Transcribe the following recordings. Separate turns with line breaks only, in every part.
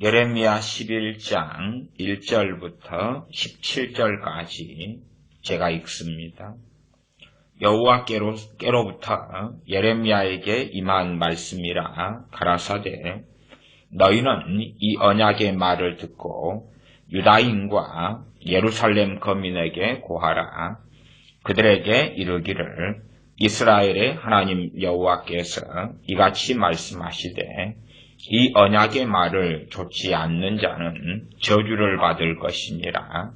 예레미야 11장 1절부터 17절까지 제가 읽습니다. 여호와께로부터 예레미야에게 임한 말씀이라 가라사대 너희는 이 언약의 말을 듣고 유다인과 예루살렘 거민에게 고하라. 그들에게 이르기를 이스라엘의 하나님 여호와께서 이같이 말씀하시되 이 언약의 말을 좇지 않는 자는 저주를 받을 것이니라.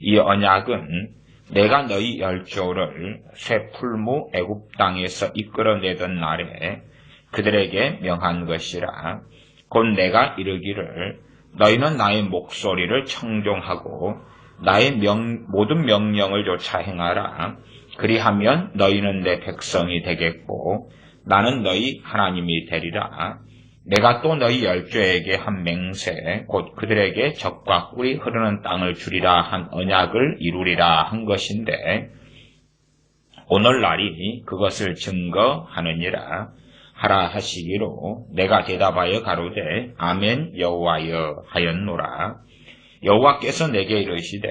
이 언약은 내가 너희 열조를 새 풀무 애굽 땅에서 이끌어내던 날에 그들에게 명한 것이라. 곧 내가 이르기를 너희는 나의 목소리를 청종하고 나의 모든 명령을 조차 행하라. 그리하면 너희는 내 백성이 되겠고 나는 너희 하나님이 되리라. 내가 또 너희 열조에게 한 맹세 곧 그들에게 젖과 꿀이 흐르는 땅을 주리라 한 언약을 이루리라 한 것인데 오늘날이 그것을 증거하느니라 하라 하시기로 내가 대답하여 가로되 아멘 여호와여 하였노라. 여호와께서 내게 이르시되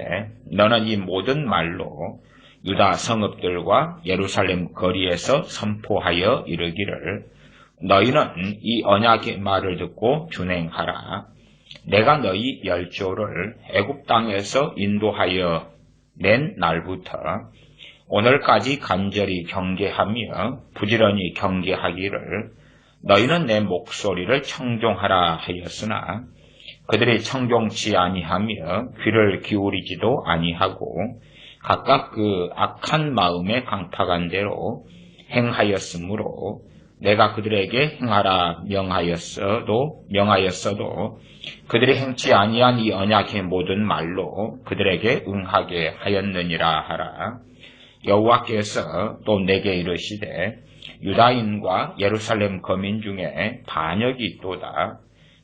너는 이 모든 말로 유다 성읍들과 예루살렘 거리에서 선포하여 이르기를 너희는 이 언약의 말을 듣고 준행하라. 내가 너희 열조를 애굽 땅에서 인도하여 낸 날부터 오늘까지 간절히 경계하며 부지런히 경계하기를 너희는 내 목소리를 청종하라 하였으나 그들이 청종치 아니하며 귀를 기울이지도 아니하고 각각 그 악한 마음에 강팍한 대로 행하였으므로 내가 그들에게 행하라 명하였어도 그들이 행치 아니한 이 언약의 모든 말로 그들에게 응하게 하였느니라 하라. 여호와께서 또 내게 이르시되 유다인과 예루살렘 거민 중에 반역이 있도다.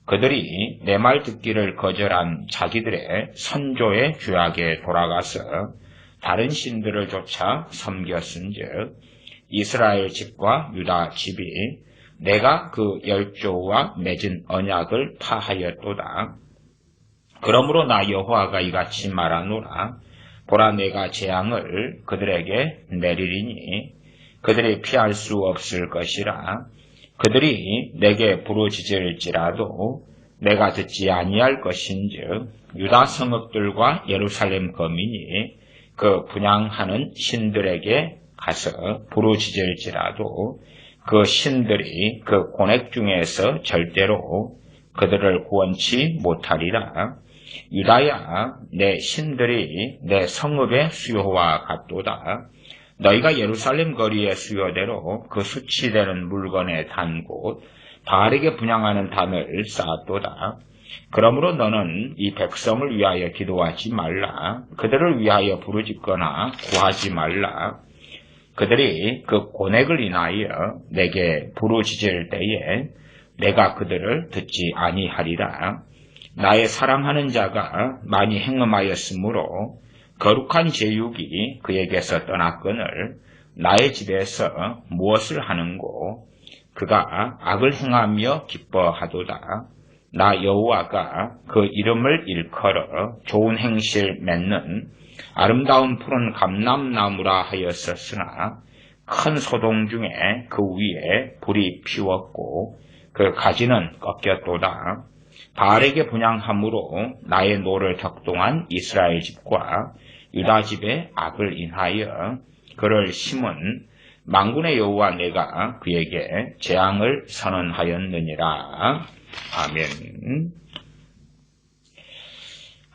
그들이 내 말 듣기를 거절한 자기들의 선조의 죄악에 돌아가서 다른 신들을 쫓아 섬겼은즉 이스라엘 집과 유다 집이 내가 그 열조와 맺은 언약을 파하였도다. 그러므로 나 여호와가 이같이 말하노라. 보라 내가 재앙을 그들에게 내리리니 그들이 피할 수 없을 것이라. 그들이 내게 부르짖을지라도 내가 듣지 아니할 것인즉 유다 성읍들과 예루살렘 거민이 그 분향하는 신들에게 가서 부르짖을지라도 그 신들이 그 고넥 중에서 절대로 그들을 구원치 못하리라. 유다야 내 신들이 내 성읍의 수요와 같도다. 너희가 예루살렘 거리의 수요대로 그 수치되는 물건의 단 곳 바르게 분향하는 단을 쌓았도다. 그러므로 너는 이 백성을 위하여 기도하지 말라. 그들을 위하여 부르짖거나 구하지 말라. 그들이 그 고넥을 인하여 내게 부르짖을 때에 내가 그들을 듣지 아니하리라. 나의 사랑하는 자가 많이 행음하였으므로 거룩한 제육이 그에게서 떠났거늘 나의 집에서 무엇을 하는고 그가 악을 행하며 기뻐하도다. 나 여호와가 그 이름을 일컬어 좋은 행실 맺는 아름다운 푸른 감람나무라 하였었으나 큰 소동 중에 그 위에 불이 피웠고 그 가지는 꺾였도다. 바알에게 분향함으로 나의 노를 격동한 이스라엘 집과 유다 집의 악을 인하여 그를 심은 만군의 여호와 내가 그에게 재앙을 선언하였느니라. 아멘.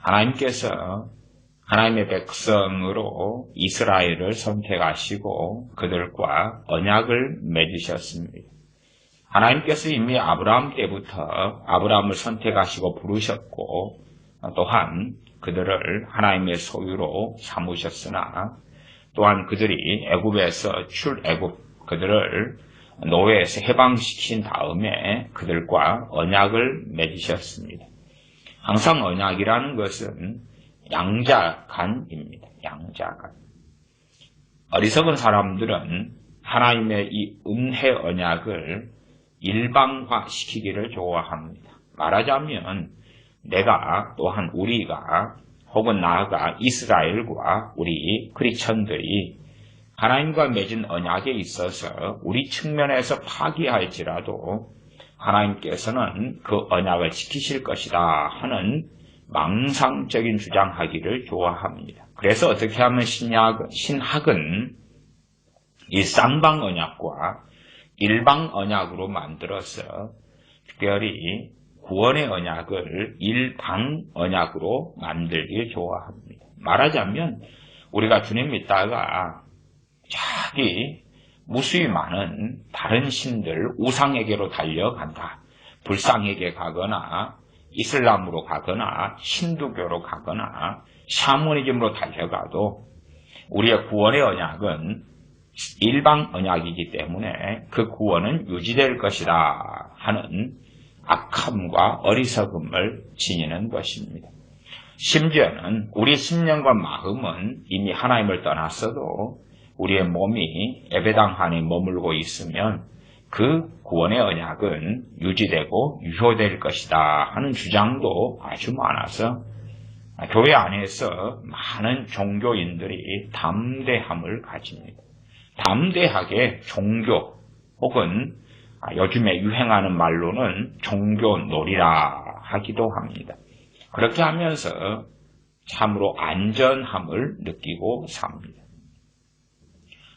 하나님께서 하나님의 백성으로 이스라엘을 선택하시고 그들과 언약을 맺으셨습니다. 하나님께서 이미 아브라함 때부터 아브라함을 선택하시고 부르셨고 또한 그들을 하나님의 소유로 삼으셨으나 또한 그들이 애굽에서 출애굽 그들을 노예에서 해방시킨 다음에 그들과 언약을 맺으셨습니다. 항상 언약이라는 것은 양자간입니다. 양자간. 어리석은 사람들은 하나님의 이 은혜 언약을 일방화시키기를 좋아합니다. 말하자면 내가 또한 우리가 혹은 나아가 이스라엘과 우리 크리스천들이 하나님과 맺은 언약에 있어서 우리 측면에서 파기할지라도 하나님께서는 그 언약을 지키실 것이다 하는 망상적인 주장하기를 좋아합니다. 그래서 어떻게 하면 신학은 이 쌍방 언약과 일방 언약으로 만들어서 특별히 구원의 언약을 일방 언약으로 만들길 좋아합니다. 말하자면 우리가 주님 믿다가 자기 무수히 많은 다른 신들 우상에게로 달려간다. 불상에게 가거나 이슬람으로 가거나 힌두교로 가거나 샤머니즘으로 달려가도 우리의 구원의 언약은 일방 언약이기 때문에 그 구원은 유지될 것이다 하는 악함과 어리석음을 지니는 것입니다. 심지어는 우리 심령과 마음은 이미 하나님을 떠났어도 우리의 몸이 예배당 안에 머물고 있으면 그 구원의 언약은 유지되고 유효될 것이다 하는 주장도 아주 많아서 교회 안에서 많은 종교인들이 담대함을 가집니다. 담대하게 종교 혹은 요즘에 유행하는 말로는 종교놀이라 하기도 합니다. 그렇게 하면서 참으로 안전함을 느끼고 삽니다.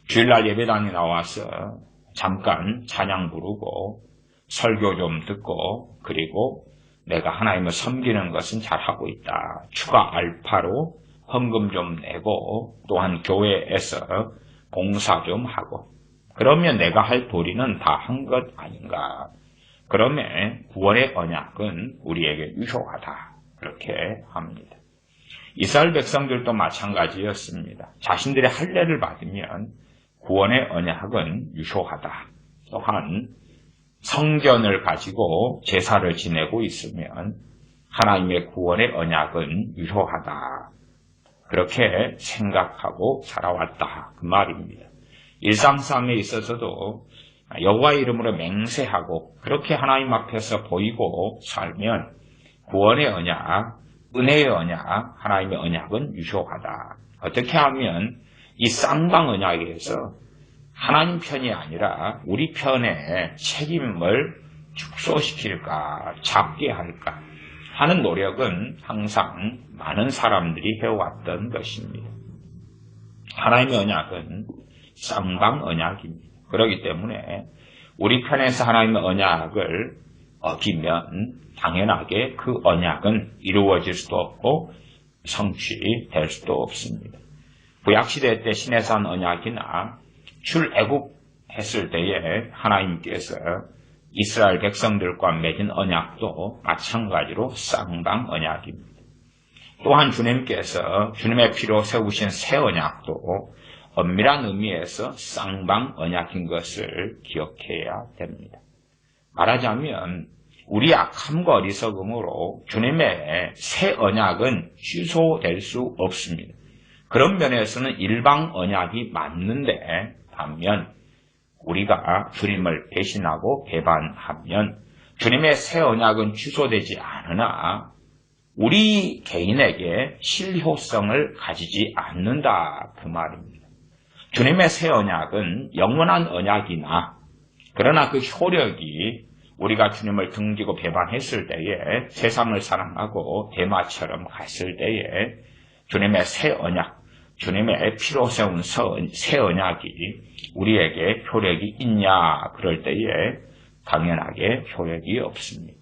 주일날 예배당에 나와서 잠깐 찬양 부르고 설교 좀 듣고 그리고 내가 하나님을 섬기는 것은 잘하고 있다. 추가 알파로 헌금 좀 내고 또한 교회에서 봉사 좀 하고 그러면 내가 할 도리는 다 한 것 아닌가. 그러면 구원의 언약은 우리에게 유효하다. 그렇게 합니다. 이스라엘 백성들도 마찬가지였습니다. 자신들의 할례를 받으면 구원의 언약은 유효하다. 또한 성전을 가지고 제사를 지내고 있으면 하나님의 구원의 언약은 유효하다. 그렇게 생각하고 살아왔다. 그 말입니다. 일상삶에 있어서도 여호와의 이름으로 맹세하고 그렇게 하나님 앞에서 보이고 살면 구원의 언약, 은혜의 언약, 하나님의 언약은 유효하다. 어떻게 하면 이 쌍방 언약에서 하나님 편이 아니라 우리 편의 책임을 축소시킬까, 작게 할까 하는 노력은 항상 많은 사람들이 해왔던 것입니다. 하나님의 언약은 쌍방 언약입니다. 그렇기 때문에 우리 편에서 하나님의 언약을 어기면 당연하게 그 언약은 이루어질 수도 없고 성취될 수도 없습니다. 구약시대 때 시내산 언약이나 출애굽했을 때에 하나님께서 이스라엘 백성들과 맺은 언약도 마찬가지로 쌍방 언약입니다. 또한 주님께서 주님의 피로 세우신 새 언약도 엄밀한 의미에서 쌍방 언약인 것을 기억해야 됩니다. 말하자면 우리 악함과 어리석음으로 주님의 새 언약은 취소될 수 없습니다. 그런 면에서는 일방 언약이 맞는데 반면 우리가 주님을 배신하고 배반하면 주님의 새 언약은 취소되지 않으나 우리 개인에게 실효성을 가지지 않는다 그 말입니다. 주님의 새 언약은 영원한 언약이나 그러나 그 효력이 우리가 주님을 등지고 배반했을 때에 세상을 사랑하고 대마처럼 갔을 때에 주님의 새 언약, 주님의 피로 세운 새 언약이 우리에게 효력이 있냐 그럴 때에 당연하게 효력이 없습니다.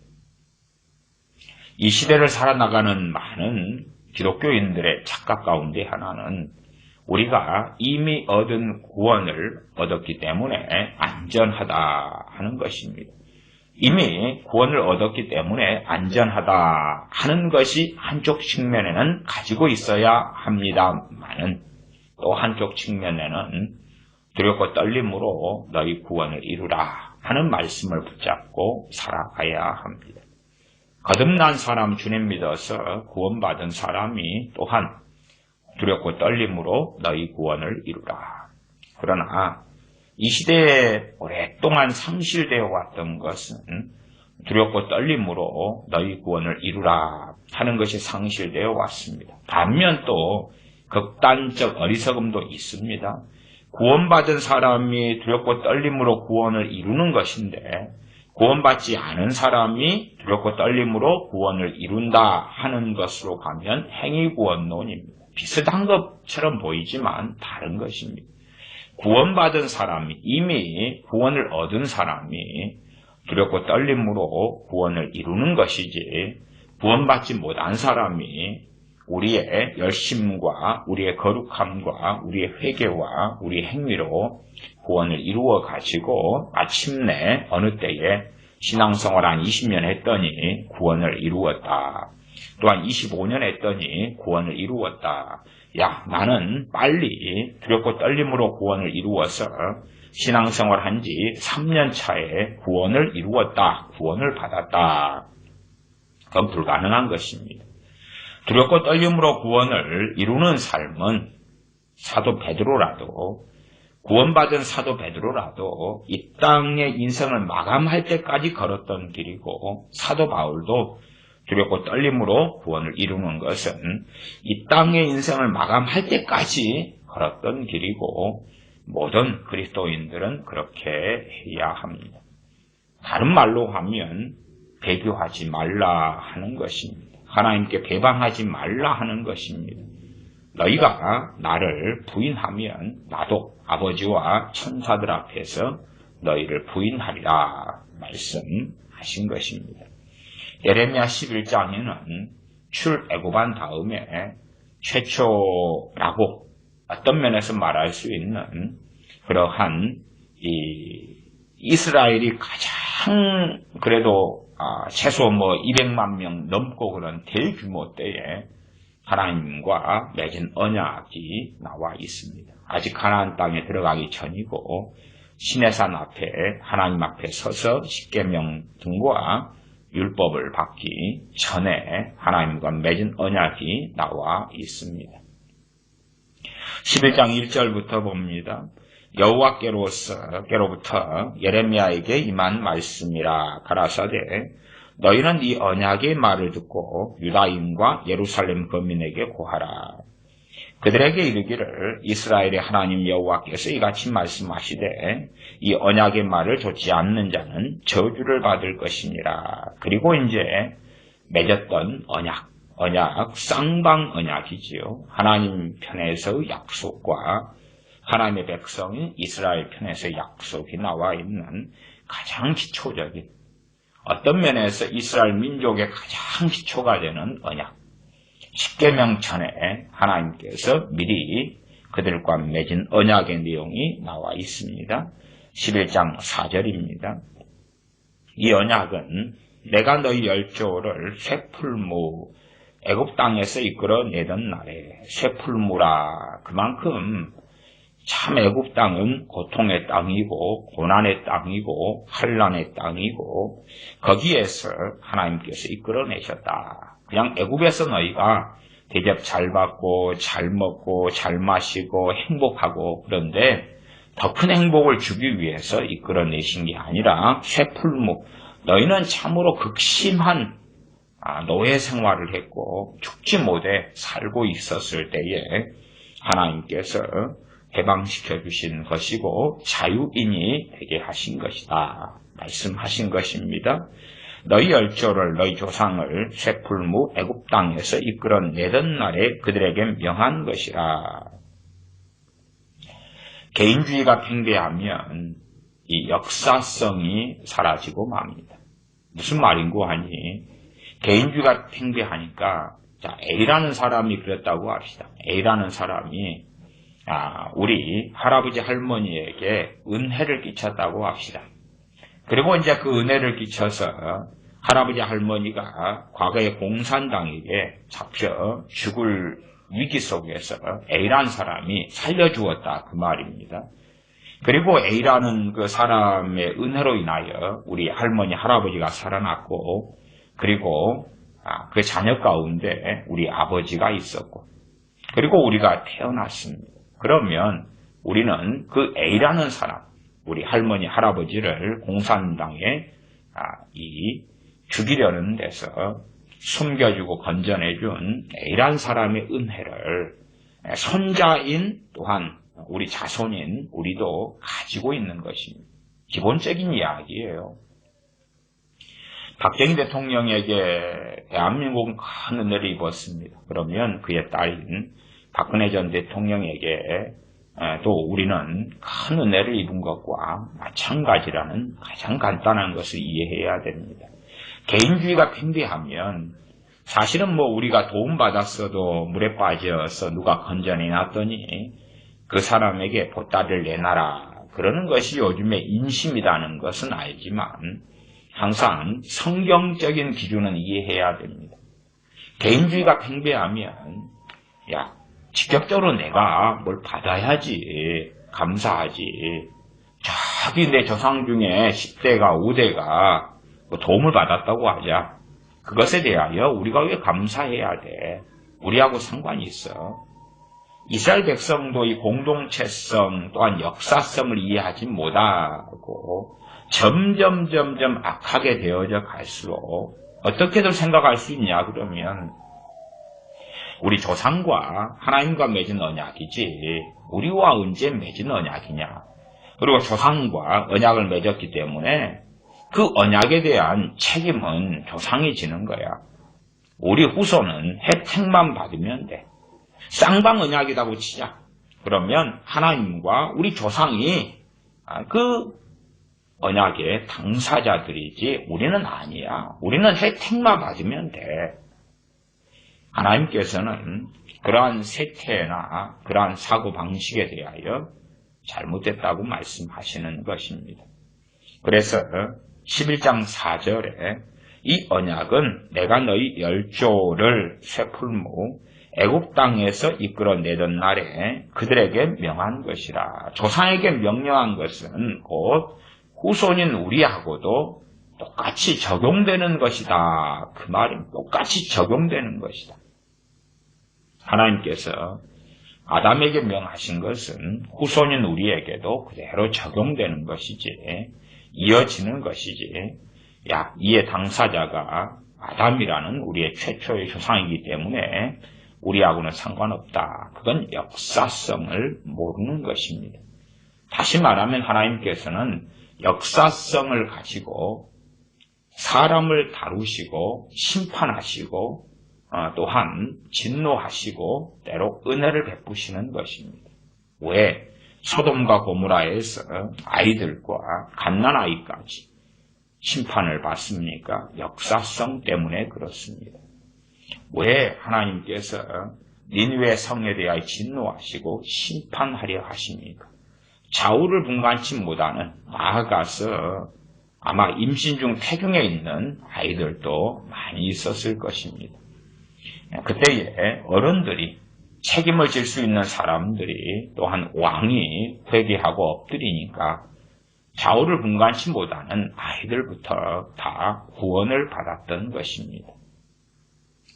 이 시대를 살아나가는 많은 기독교인들의 착각 가운데 하나는 우리가 이미 얻은 구원을 얻었기 때문에 안전하다 하는 것입니다. 이미 구원을 얻었기 때문에 안전하다 하는 것이 한쪽 측면에는 가지고 있어야 합니다만은 또 한쪽 측면에는 두렵고 떨림으로 너희 구원을 이루라 하는 말씀을 붙잡고 살아가야 합니다. 거듭난 사람 주님 믿어서 구원받은 사람이 또한 두렵고 떨림으로 너희 구원을 이루라. 그러나 이 시대에 오랫동안 상실되어 왔던 것은 두렵고 떨림으로 너희 구원을 이루라 하는 것이 상실되어 왔습니다. 반면 또 극단적 어리석음도 있습니다. 구원받은 사람이 두렵고 떨림으로 구원을 이루는 것인데 구원받지 않은 사람이 두렵고 떨림으로 구원을 이룬다 하는 것으로 가면 행위구원론입니다. 비슷한 것처럼 보이지만 다른 것입니다. 구원받은 사람이, 이미 구원을 얻은 사람이 두렵고 떨림으로 구원을 이루는 것이지, 구원받지 못한 사람이 우리의 열심과 우리의 거룩함과 우리의 회개와 우리의 행위로 구원을 이루어 가지고 마침내 어느 때에 신앙생활 한 20년 했더니 구원을 이루었다. 또한 25년 했더니 구원을 이루었다. 야, 나는 빨리 두렵고 떨림으로 구원을 이루어서 신앙생활 한 지 3년 차에 구원을 이루었다. 구원을 받았다. 그건 불가능한 것입니다. 두렵고 떨림으로 구원을 이루는 삶은 사도 베드로라도, 구원받은 사도 베드로라도 이 땅의 인생을 마감할 때까지 걸었던 길이고, 사도 바울도 두렵고 떨림으로 구원을 이루는 것은 이 땅의 인생을 마감할 때까지 걸었던 길이고, 모든 그리스도인들은 그렇게 해야 합니다. 다른 말로 하면 배교하지 말라 하는 것입니다. 하나님께 배방하지 말라 하는 것입니다. 너희가 나를 부인하면 나도 아버지와 천사들 앞에서 너희를 부인하리라 말씀하신 것입니다. 예레미야 11장에는 출애굽한 다음에 최초라고 어떤 면에서 말할 수 있는 그러한 이스라엘이 가장 그래도 최소 200만 명 넘고 그런 대규모 때에 하나님과 맺은 언약이 나와 있습니다. 아직 가나안 땅에 들어가기 전이고 시내산 앞에 하나님 앞에 서서 십계명 등과 율법을 받기 전에 하나님과 맺은 언약이 나와 있습니다. 11장 1절부터 봅니다. 여호와께로부터 예레미야에게 임한 말씀이라 가라사대 너희는 이 언약의 말을 듣고 유다인과 예루살렘 거민에게 고하라. 그들에게 이르기를 이스라엘의 하나님 여호와께서 이같이 말씀하시되 이 언약의 말을 좇지 않는 자는 저주를 받을 것이니라. 그리고 이제 맺었던 언약 쌍방 언약이지요. 하나님 편에서의 약속과 하나님의 백성인 이스라엘 편에서 약속이 나와 있는 가장 기초적인, 어떤 면에서 이스라엘 민족의 가장 기초가 되는 언약, 십계명 전에 하나님께서 미리 그들과 맺은 언약의 내용이 나와 있습니다. 11장 4절입니다. 이 언약은 내가 너희 열조를 쇠풀무 애굽 땅에서 이끌어내던 날에, 쇠풀무라 그만큼 참 애굽 땅은 고통의 땅이고 고난의 땅이고 환난의 땅이고 거기에서 하나님께서 이끌어내셨다. 그냥 애굽에서 너희가 대접 잘 받고 잘 먹고 잘 마시고 행복하고, 그런데 더 큰 행복을 주기 위해서 이끌어내신 게 아니라 쇠풀무, 너희는 참으로 극심한 노예 생활을 했고 죽지 못해 살고 있었을 때에 하나님께서 해방시켜 주신 것이고 자유인이 되게 하신 것이다 말씀하신 것입니다. 너희 열조를, 너희 조상을 쇠풀무 애굽 땅에서 이끌어내던 날에 그들에게 명한 것이라. 개인주의가 팽배하면 이 역사성이 사라지고 맙니다. 무슨 말인고 하니, 개인주의가 팽배하니까, 자, A라는 사람이 그랬다고 합시다. A라는 사람이 우리 할아버지 할머니에게 은혜를 끼쳤다고 합시다. 그리고 이제 그 은혜를 끼쳐서 할아버지 할머니가 과거에 공산당에게 잡혀 죽을 위기 속에서 A라는 사람이 살려주었다 그 말입니다. 그리고 A라는 그 사람의 은혜로 인하여 우리 할머니 할아버지가 살아났고, 그리고 그 자녀 가운데 우리 아버지가 있었고, 그리고 우리가 태어났습니다. 그러면 우리는 그 A라는 사람, 우리 할머니 할아버지를 공산당에 이 죽이려는 데서 숨겨주고 건져내준 A란 사람의 은혜를 손자인 또한 우리 자손인 우리도 가지고 있는 것입니다. 기본적인 이야기예요. 박정희 대통령에게 대한민국은 큰 은혜를 입었습니다. 그러면 그의 딸인 박근혜 전 대통령에게 또 우리는 큰 은혜를 입은 것과 마찬가지라는 가장 간단한 것을 이해해야 됩니다. 개인주의가 팽배하면 사실은 우리가 도움받았어도 물에 빠져서 누가 건져내놨더니 그 사람에게 보따리를 내놔라 그러는 것이 요즘의 인심이라는 것은 알지만 항상 성경적인 기준은 이해해야 됩니다. 개인주의가 팽배하면 직접적으로 내가 뭘 받아야지 감사하지. 저기 내 조상 중에 10대가 5대가 도움을 받았다고 하자. 그것에 대하여 우리가 왜 감사해야 돼? 우리하고 상관이 있어. 이스라엘 백성도 이 공동체성 또한 역사성을 이해하지 못하고 점점 악하게 되어져 갈수록 어떻게들 생각할 수 있냐 그러면 우리 조상과 하나님과 맺은 언약이지 우리와 언제 맺은 언약이냐. 그리고 조상과 언약을 맺었기 때문에 그 언약에 대한 책임은 조상이 지는 거야. 우리 후손은 혜택만 받으면 돼. 쌍방 언약이라고 치자. 그러면 하나님과 우리 조상이 그 언약의 당사자들이지 우리는 아니야. 우리는 혜택만 받으면 돼. 하나님께서는 그러한 세태나 그러한 사고방식에 대하여 잘못됐다고 말씀하시는 것입니다. 그래서 11장 4절에 이 언약은 내가 너희 열조를 쇠풀무 애굽 땅에서 이끌어내던 날에 그들에게 명한 것이라. 조상에게 명령한 것은 곧 후손인 우리하고도 똑같이 적용되는 것이다. 그 말은 똑같이 적용되는 것이다. 하나님께서 아담에게 명하신 것은 후손인 우리에게도 그대로 적용되는 것이지 이어지는 것이지 이의 당사자가 아담이라는 우리의 최초의 조상이기 때문에 우리하고는 상관없다. 그건 역사성을 모르는 것입니다. 다시 말하면 하나님께서는 역사성을 가지고 사람을 다루시고 심판하시고 또한 진노하시고 때로 은혜를 베푸시는 것입니다. 왜? 소돔과 고모라에서 아이들과 갓난아이까지 심판을 받습니까? 역사성 때문에 그렇습니다. 왜 하나님께서 니느웨 성에 대하여 진노하시고 심판하려 하십니까? 좌우를 분간치 못하는 나아가서 아마 임신 중 태중에 있는 아이들도 많이 있었을 것입니다. 그때에 어른들이 책임을 질 수 있는 사람들이 또한 왕이 회개하고 엎드리니까 좌우를 분간치 못하는 아이들부터 다 구원을 받았던 것입니다.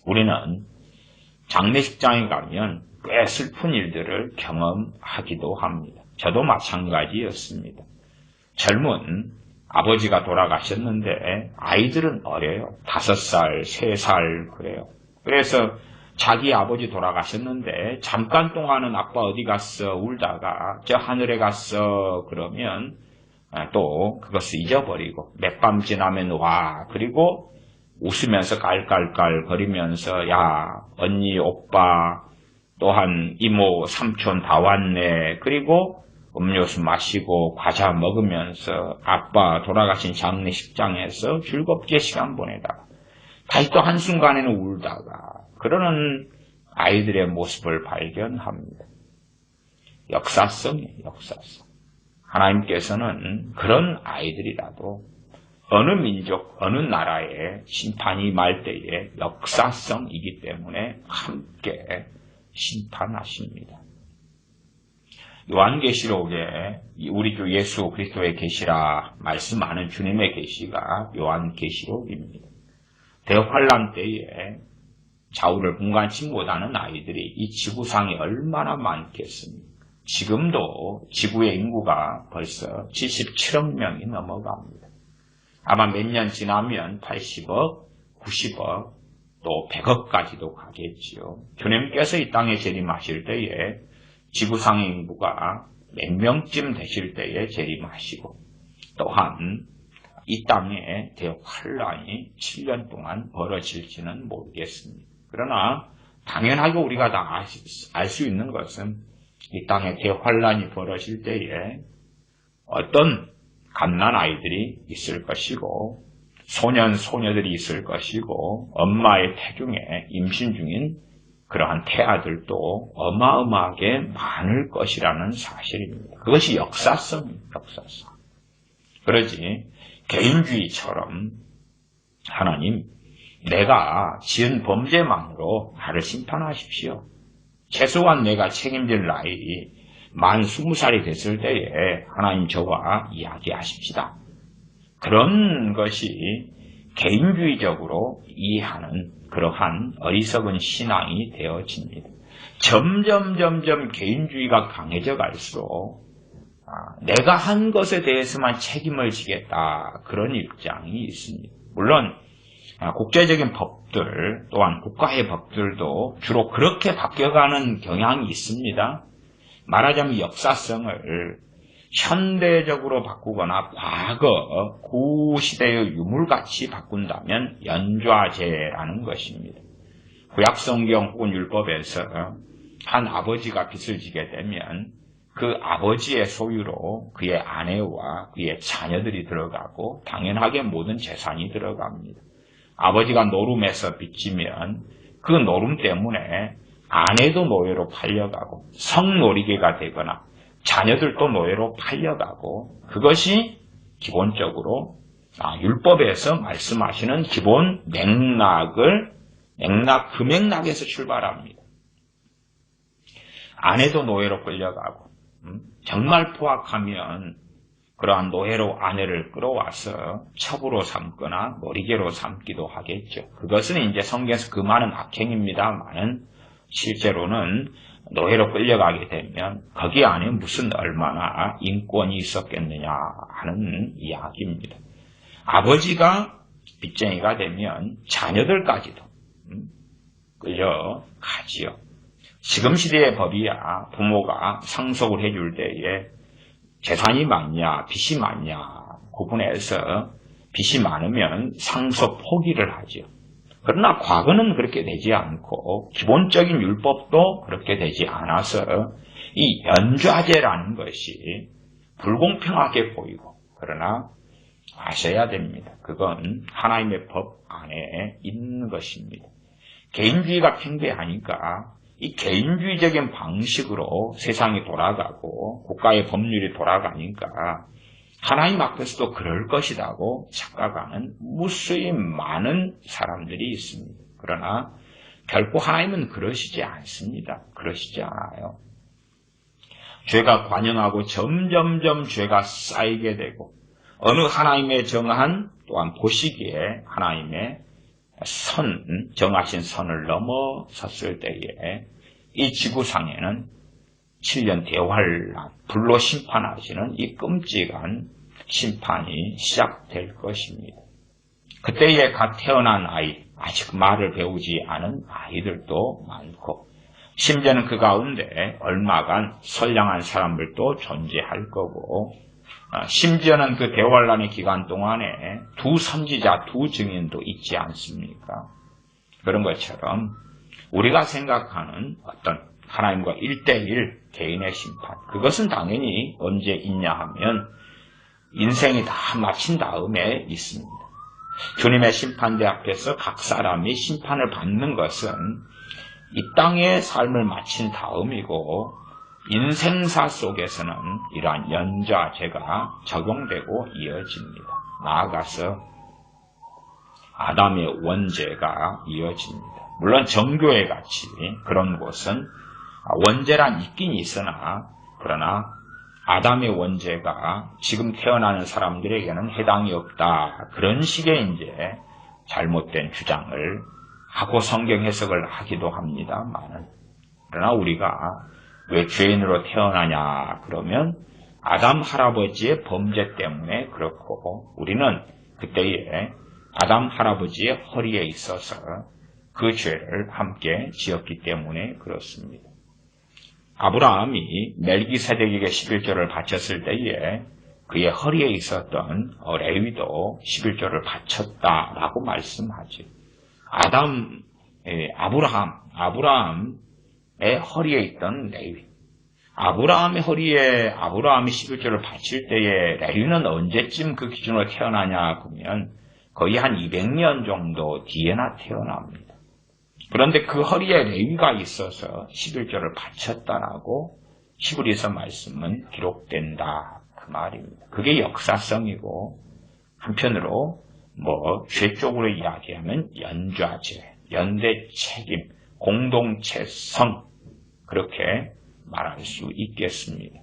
우리는 장례식장에 가면 꽤 슬픈 일들을 경험하기도 합니다. 저도 마찬가지였습니다. 젊은 아버지가 돌아가셨는데 아이들은 어려요. 5살, 3살 그래요. 그래서 자기 아버지 돌아가셨는데 잠깐 동안은 아빠 어디 갔어 울다가 저 하늘에 갔어 그러면 또 그것을 잊어버리고 몇 밤 지나면 와 그리고 웃으면서 깔깔깔 거리면서 야 언니 오빠 또한 이모 삼촌 다 왔네 그리고 음료수 마시고 과자 먹으면서 아빠 돌아가신 장례식장에서 즐겁게 시간 보내다가 다시 또 한순간에는 울다가 그러는 아이들의 모습을 발견합니다. 역사성이에요. 역사성. 하나님께서는 그런 아이들이라도 어느 민족, 어느 나라의 심판이 임할 때에 역사성이기 때문에 함께 심판하십니다. 요한계시록에 우리 주 예수 그리스도의 계시라 말씀하는 주님의 계시가 요한계시록입니다. 대환란 때에 좌우를 분간치 못하는 아이들이 이 지구상에 얼마나 많겠습니까? 지금도 지구의 인구가 벌써 77억 명이 넘어갑니다. 아마 몇 년 지나면 80억, 90억, 또 100억까지도 가겠지요. 주님께서 이 땅에 재림하실 때에 지구상의 인구가 몇 명쯤 되실 때에 재림하시고, 또한 이 땅에 대환란이 7년 동안 벌어질지는 모르겠습니다. 그러나 당연하게 우리가 다 알 수 있는 것은 이 땅에 대환란이 벌어질 때에 어떤 갓난 아이들이 있을 것이고 소년, 소녀들이 있을 것이고 엄마의 태중에 임신 중인 그러한 태아들도 어마어마하게 많을 것이라는 사실입니다. 그것이 역사성입니다. 역사성. 그러지 개인주의처럼 하나님, 내가 지은 범죄만으로 나를 심판하십시오. 최소한 내가 책임질 나이 만 20살이 됐을 때에 하나님 저와 이야기하십시다. 그런 것이 개인주의적으로 이해하는 그러한 어리석은 신앙이 되어집니다. 점점 개인주의가 강해져 갈수록 내가 한 것에 대해서만 책임을 지겠다, 그런 입장이 있습니다. 물론 국제적인 법들 또한 국가의 법들도 주로 그렇게 바뀌어가는 경향이 있습니다. 말하자면 역사성을 현대적으로 바꾸거나 과거 구시대의 유물같이 바꾼다면 연좌제라는 것입니다. 구약성경 혹은 율법에서 한 아버지가 빚을 지게 되면 그 아버지의 소유로 그의 아내와 그의 자녀들이 들어가고 당연하게 모든 재산이 들어갑니다. 아버지가 노름에서 빚지면 그 노름 때문에 아내도 노예로 팔려가고 성노리개가 되거나 자녀들도 노예로 팔려가고, 그것이 기본적으로 율법에서 말씀하시는 기본 그 맥락에서 출발합니다. 아내도 노예로 끌려가고, 정말 포악하면 그러한 노예로 아내를 끌어와서 첩으로 삼거나 놀이개로 삼기도 하겠죠. 그것은 이제 성경에서 그 많은 악행입니다만은 실제로는 노예로 끌려가게 되면 거기 안에 무슨 얼마나 인권이 있었겠느냐 하는 이야기입니다. 아버지가 빚쟁이가 되면 자녀들까지도 끌려가지요. 지금 시대의 법이야 부모가 상속을 해줄 때에 재산이 많냐 빚이 많냐 구분해서 빚이 많으면 상속 포기를 하죠. 그러나 과거는 그렇게 되지 않고 기본적인 율법도 그렇게 되지 않아서 이 연좌제라는 것이 불공평하게 보이고, 그러나 아셔야 됩니다. 그건 하나님의 법 안에 있는 것입니다. 개인주의가 팽배하니까 이 개인주의적인 방식으로 세상이 돌아가고 국가의 법률이 돌아가니까 하나님 앞에서도 그럴 것이라고 착각하는 무수히 많은 사람들이 있습니다. 그러나 결코 하나님은 그러시지 않습니다. 그러시지 않아요. 죄가 관영하고 점점점 죄가 쌓이게 되고 어느 하나님의 정한 또한 보시기에 하나님의 정하신 선을 넘어섰을 때에 이 지구상에는 7년 대환란, 불로 심판하시는 이 끔찍한 심판이 시작될 것입니다. 그때에 갓 태어난 아이, 아직 말을 배우지 않은 아이들도 많고, 심지어는 그 가운데 얼마간 선량한 사람들도 존재할 거고, 심지어는 그 대환란의 기간 동안에 두 선지자, 두 증인도 있지 않습니까? 그런 것처럼 우리가 생각하는 어떤 하나님과 1대1 개인의 심판, 그것은 당연히 언제 있냐 하면 인생이 다 마친 다음에 있습니다. 주님의 심판대 앞에서 각 사람이 심판을 받는 것은 이 땅의 삶을 마친 다음이고, 인생사 속에서는 이러한 연좌제가 적용되고 이어집니다. 나아가서 아담의 원죄가 이어집니다. 물론 정교회 같이 그런 곳은 원죄란 있긴 있으나, 그러나 아담의 원죄가 지금 태어나는 사람들에게는 해당이 없다, 그런 식의 이제 잘못된 주장을 하고 성경 해석을 하기도 합니다만, 그러나 우리가 왜 죄인으로 태어나냐 그러면 아담 할아버지의 범죄 때문에 그렇고, 우리는 그때에 아담 할아버지의 허리에 있어서 그 죄를 함께 지었기 때문에 그렇습니다. 아브라함이 멜기세덱에게 11조를 바쳤을 때에 그의 허리에 있었던 레위도 11조를 바쳤다라고 말씀하죠. 아브라함의 허리에 있던 레위. 아브라함의 허리에 아브라함이 11조를 바칠 때에 레위는 언제쯤 그 기준으로 태어나냐 보면 거의 한 200년 정도 뒤에나 태어납니다. 그런데 그 허리에 레위가 있어서 11조를 바쳤다라고 히브리서 말씀은 기록된다 그 말입니다. 그게 역사성이고 한편으로 죄 쪽으로 이야기하면 연좌제, 연대 책임, 공동체성 그렇게 말할 수 있겠습니다.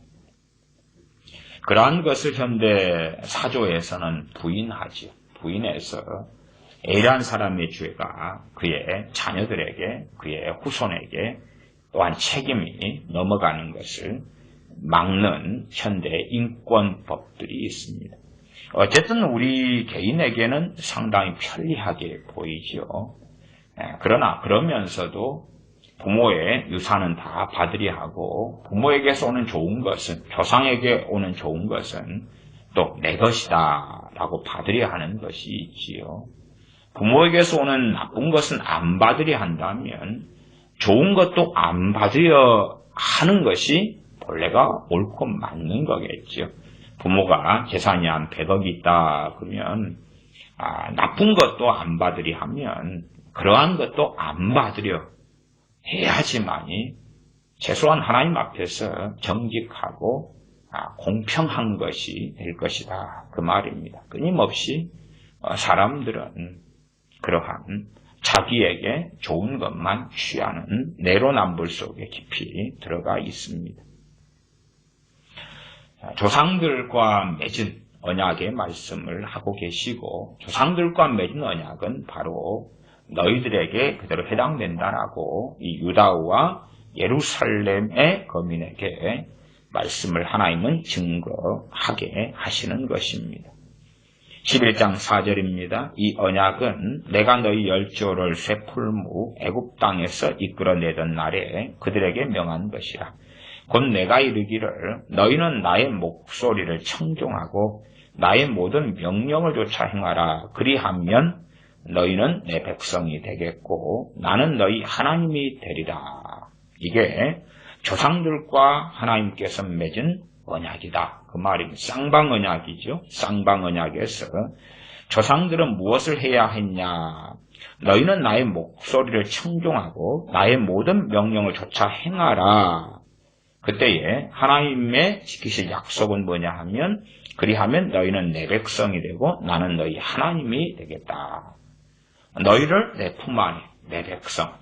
그러한 것을 현대 사조에서는 부인하죠. 부인해서 A라는 사람의 죄가 그의 자녀들에게, 그의 후손에게 또한 책임이 넘어가는 것을 막는 현대 인권법들이 있습니다. 어쨌든 우리 개인에게는 상당히 편리하게 보이죠. 그러나 그러면서도 부모의 유산은 다 받으려 하고 부모에게서 오는 좋은 것은, 조상에게 오는 좋은 것은 또 내 것이다 라고 받으려 하는 것이 있지요. 부모에게서 오는 나쁜 것은 안 받으려 한다면 좋은 것도 안 받으려 하는 것이 본래가 옳고 맞는 거겠죠. 부모가 재산이 한 100억이 있다 그러면 나쁜 것도 안 받으려 하면 그러한 것도 안 받으려 해야지만이 최소한 하나님 앞에서 정직하고 공평한 것이 될 것이다 그 말입니다. 끊임없이 사람들은 그러한 자기에게 좋은 것만 취하는 내로남불 속에 깊이 들어가 있습니다. 조상들과 맺은 언약의 말씀을 하고 계시고 조상들과 맺은 언약은 바로 너희들에게 그대로 해당된다라고 이 유다와 예루살렘의 거민에게 말씀을 하나님은 증거하게 하시는 것입니다. 11장 4절입니다. 이 언약은 내가 너희 10조를 쇠풀무 애굽 땅에서 이끌어내던 날에 그들에게 명한 것이라. 곧 내가 이르기를 너희는 나의 목소리를 청종하고 나의 모든 명령을 좇아 행하라. 그리하면 너희는 내 백성이 되겠고 나는 너희 하나님이 되리라. 이게 조상들과 하나님께서 맺은 언약이다. 그 말입니다. 쌍방언약이죠. 쌍방언약에서 조상들은 무엇을 해야 했냐. 너희는 나의 목소리를 청종하고 나의 모든 명령을 좇아 행하라. 그때에 하나님의 지키실 약속은 뭐냐 하면 그리하면 너희는 내 백성이 되고 나는 너희 하나님이 되겠다. 너희를 내 품 안에 내 백성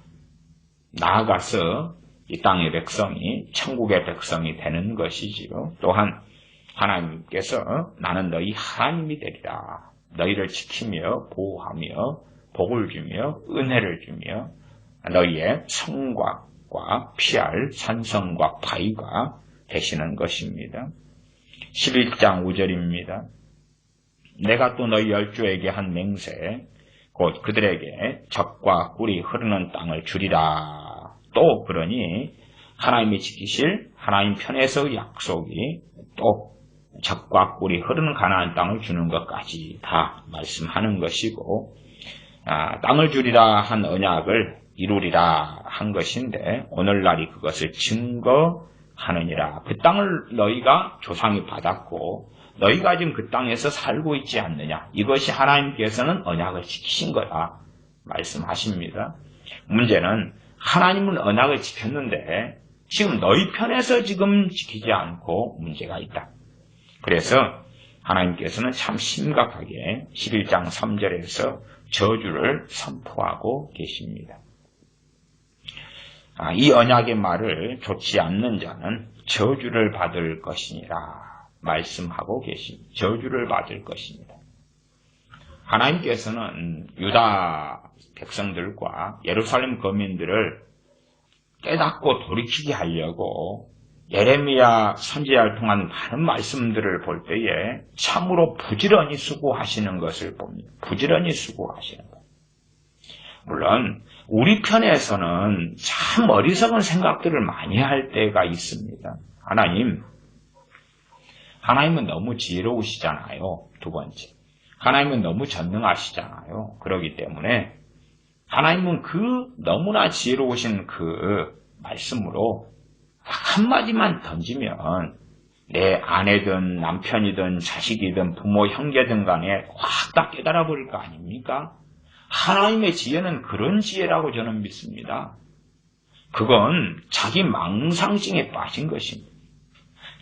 나아가서 이 땅의 백성이 천국의 백성이 되는 것이지요. 또한 하나님께서 나는 너희 하나님이 되리라. 너희를 지키며 보호하며 복을 주며 은혜를 주며 너희의 성곽과 피할 산성과 바위가 되시는 것입니다. 11장 5절입니다. 내가 또 너희 10조에게 한 맹세 곧 그들에게 젖과 꿀이 흐르는 땅을 주리라. 또 그러니 하나님이 지키실 하나님 편에서의 약속이 또 젖과 꿀이 흐르는 가나안 땅을 주는 것까지 다 말씀하는 것이고 땅을 주리라 한 언약을 이루리라 한 것인데 오늘날이 그것을 증거하느니라. 그 땅을 너희가 조상이 받았고 너희가 지금 그 땅에서 살고 있지 않느냐. 이것이 하나님께서는 언약을 지키신 거다 말씀하십니다. 문제는 하나님은 언약을 지켰는데 지금 너희 편에서 지금 지키지 않고 문제가 있다. 그래서 하나님께서는 참 심각하게 11장 3절에서 저주를 선포하고 계십니다. 이 언약의 말을 좋지 않는 자는 저주를 받을 것이니라 말씀하고 계십니다. 저주를 받을 것입니다. 하나님께서는 유다 백성들과 예루살렘 거민들을 깨닫고 돌이키게 하려고 예레미야 선지자를 통한 많은 말씀들을 볼 때에 참으로 부지런히 수고하시는 것을 봅니다. 부지런히 수고하시는 것. 물론 우리 편에서는 참 어리석은 생각들을 많이 할 때가 있습니다. 하나님은 너무 지혜로우시잖아요. 두 번째, 하나님은 너무 전능하시잖아요. 그렇기 때문에 하나님은 그 너무나 지혜로우신 그 말씀으로 한마디만 던지면 내 아내든 남편이든 자식이든 부모 형제든 간에 확 다 깨달아 버릴 거 아닙니까? 하나님의 지혜는 그런 지혜라고 저는 믿습니다. 그건 자기 망상증에 빠진 것입니다.